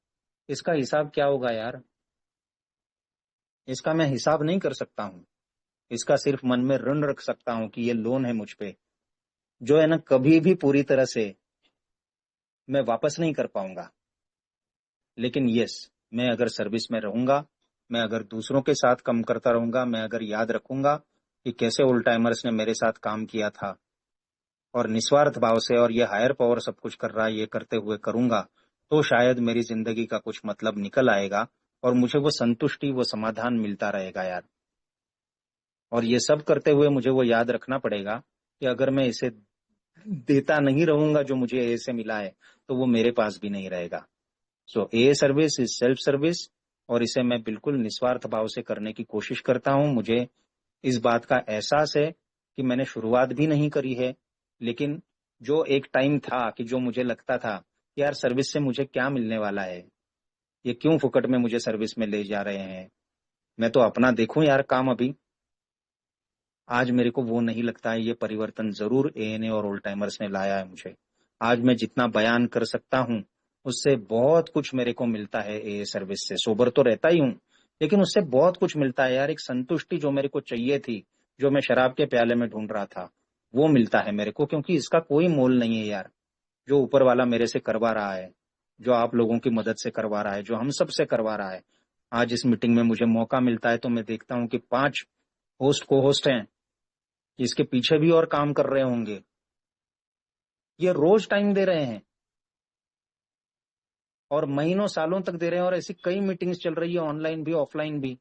इसका हिसाब क्या होगा यार? इसका मैं हिसाब नहीं कर सकता हूं। इसका सिर्फ मन में ऋण रख सकता हूं कि ये लोन है मुझ पे, जो है ना कभी भी पूरी तरह से मैं वापस नहीं कर पाऊंगा। लेकिन यस, मैं अगर सर्विस में रहूंगा, मैं अगर दूसरों के साथ कम करता रहूंगा, मैं अगर याद रखूंगा कि कैसे ओल्ड टाइमर्स ने मेरे साथ काम किया था और निस्वार्थ भाव से, और ये हायर पावर सब कुछ कर रहा है, ये करते हुए करूंगा, तो शायद मेरी जिंदगी का कुछ मतलब निकल आएगा और मुझे वो संतुष्टि, वो समाधान मिलता रहेगा यार। और ये सब करते हुए मुझे वो याद रखना पड़ेगा कि अगर मैं इसे देता नहीं रहूंगा जो मुझे ए से मिला है, तो वो मेरे पास भी नहीं रहेगा। So a service is self service और इसे मैं बिल्कुल निस्वार्थ भाव से करने की कोशिश करता हूं। मुझे इस बात का एहसास है कि मैंने शुरुआत भी नहीं करी है, लेकिन जो एक टाइम था कि जो मुझे लगता था कि यार सर्विस से मुझे क्या मिलने वाला है, ये क्यों फुकट में मुझे सर्विस में ले जा रहे हैं, मैं तो अपना देखूं यार काम अभी। आज मेरे को वो नहीं लगता है। ये परिवर्तन जरूर एएनए और ओल्ड टाइमर्स ने लाया है मुझे। आज मैं जितना बयान कर सकता हूं उससे बहुत कुछ मेरे को मिलता है ए सर्विस से। सोबर तो रहता ही हूं, लेकिन उससे बहुत कुछ मिलता है यार। एक संतुष्टि जो मेरे को चाहिए थी, जो मैं शराब के प्याले में ढूंढ रहा था, वो मिलता है मेरे को, क्योंकि इसका कोई मोल नहीं है यार। जो ऊपर वाला मेरे से करवा रहा है, जो आप लोगों की मदद से करवा रहा है, जो हम सब से करवा रहा है। आज इस मीटिंग में मुझे मौका मिलता है तो मैं देखता हूँ कि 5 होस्ट को होस्ट हैं, इसके पीछे भी और काम कर रहे होंगे। ये रोज टाइम दे रहे हैं और महीनों सालों तक दे रहे हैं और ऐसी कई मीटिंग्स चल रही है, ऑनलाइन भी ऑफलाइन भी।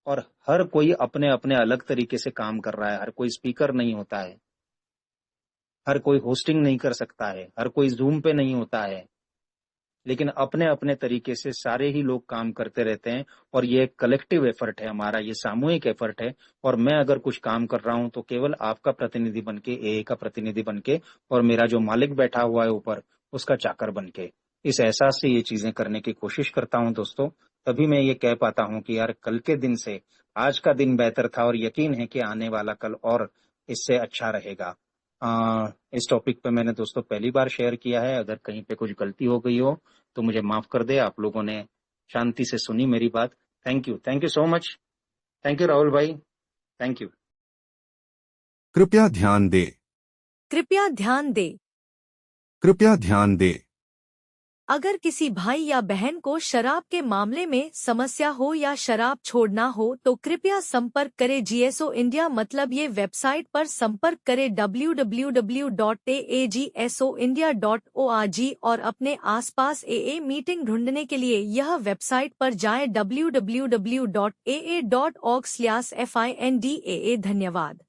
और हर कोई अपने अपने अलग तरीके से काम कर रहा है। हर कोई स्पीकर नहीं होता है, हर कोई होस्टिंग नहीं कर सकता है, हर कोई जूम पे नहीं होता है, लेकिन अपने अपने तरीके से सारे ही लोग काम करते रहते हैं। और ये एक कलेक्टिव एफर्ट है हमारा, ये सामूहिक एफर्ट है। और मैं अगर कुछ काम कर रहा हूं तो केवल आपका प्रतिनिधि बनके, ए का प्रतिनिधि बनके, और मेरा जो मालिक बैठा हुआ है ऊपर उसका चाकर बनके, इस एहसास से ये चीजें करने की कोशिश करता हूं दोस्तों। तभी मैं ये कह पाता हूं कि यार कल के दिन से आज का दिन बेहतर था और यकीन है कि आने वाला कल और इससे अच्छा रहेगा। इस टॉपिक पे मैंने दोस्तों पहली बार शेयर किया है। अगर कहीं पे कुछ गलती हो गई हो तो मुझे माफ कर दे। आप लोगों ने शांति से सुनी मेरी बात। Thank you so much. Thank you Rahul भाई, थैंक यू। कृपया ध्यान दे। कृपया ध्यान दे। कृपया ध्यान दे। अगर किसी भाई या बहन को शराब के मामले में समस्या हो या शराब छोड़ना हो तो कृपया संपर्क करें जीएसओ इंडिया, मतलब ये वेबसाइट पर संपर्क करें www.agsoindia.org और अपने आसपास एए मीटिंग ढूंढने के लिए यह वेबसाइट पर जाएं www.aa.org/findaa। धन्यवाद।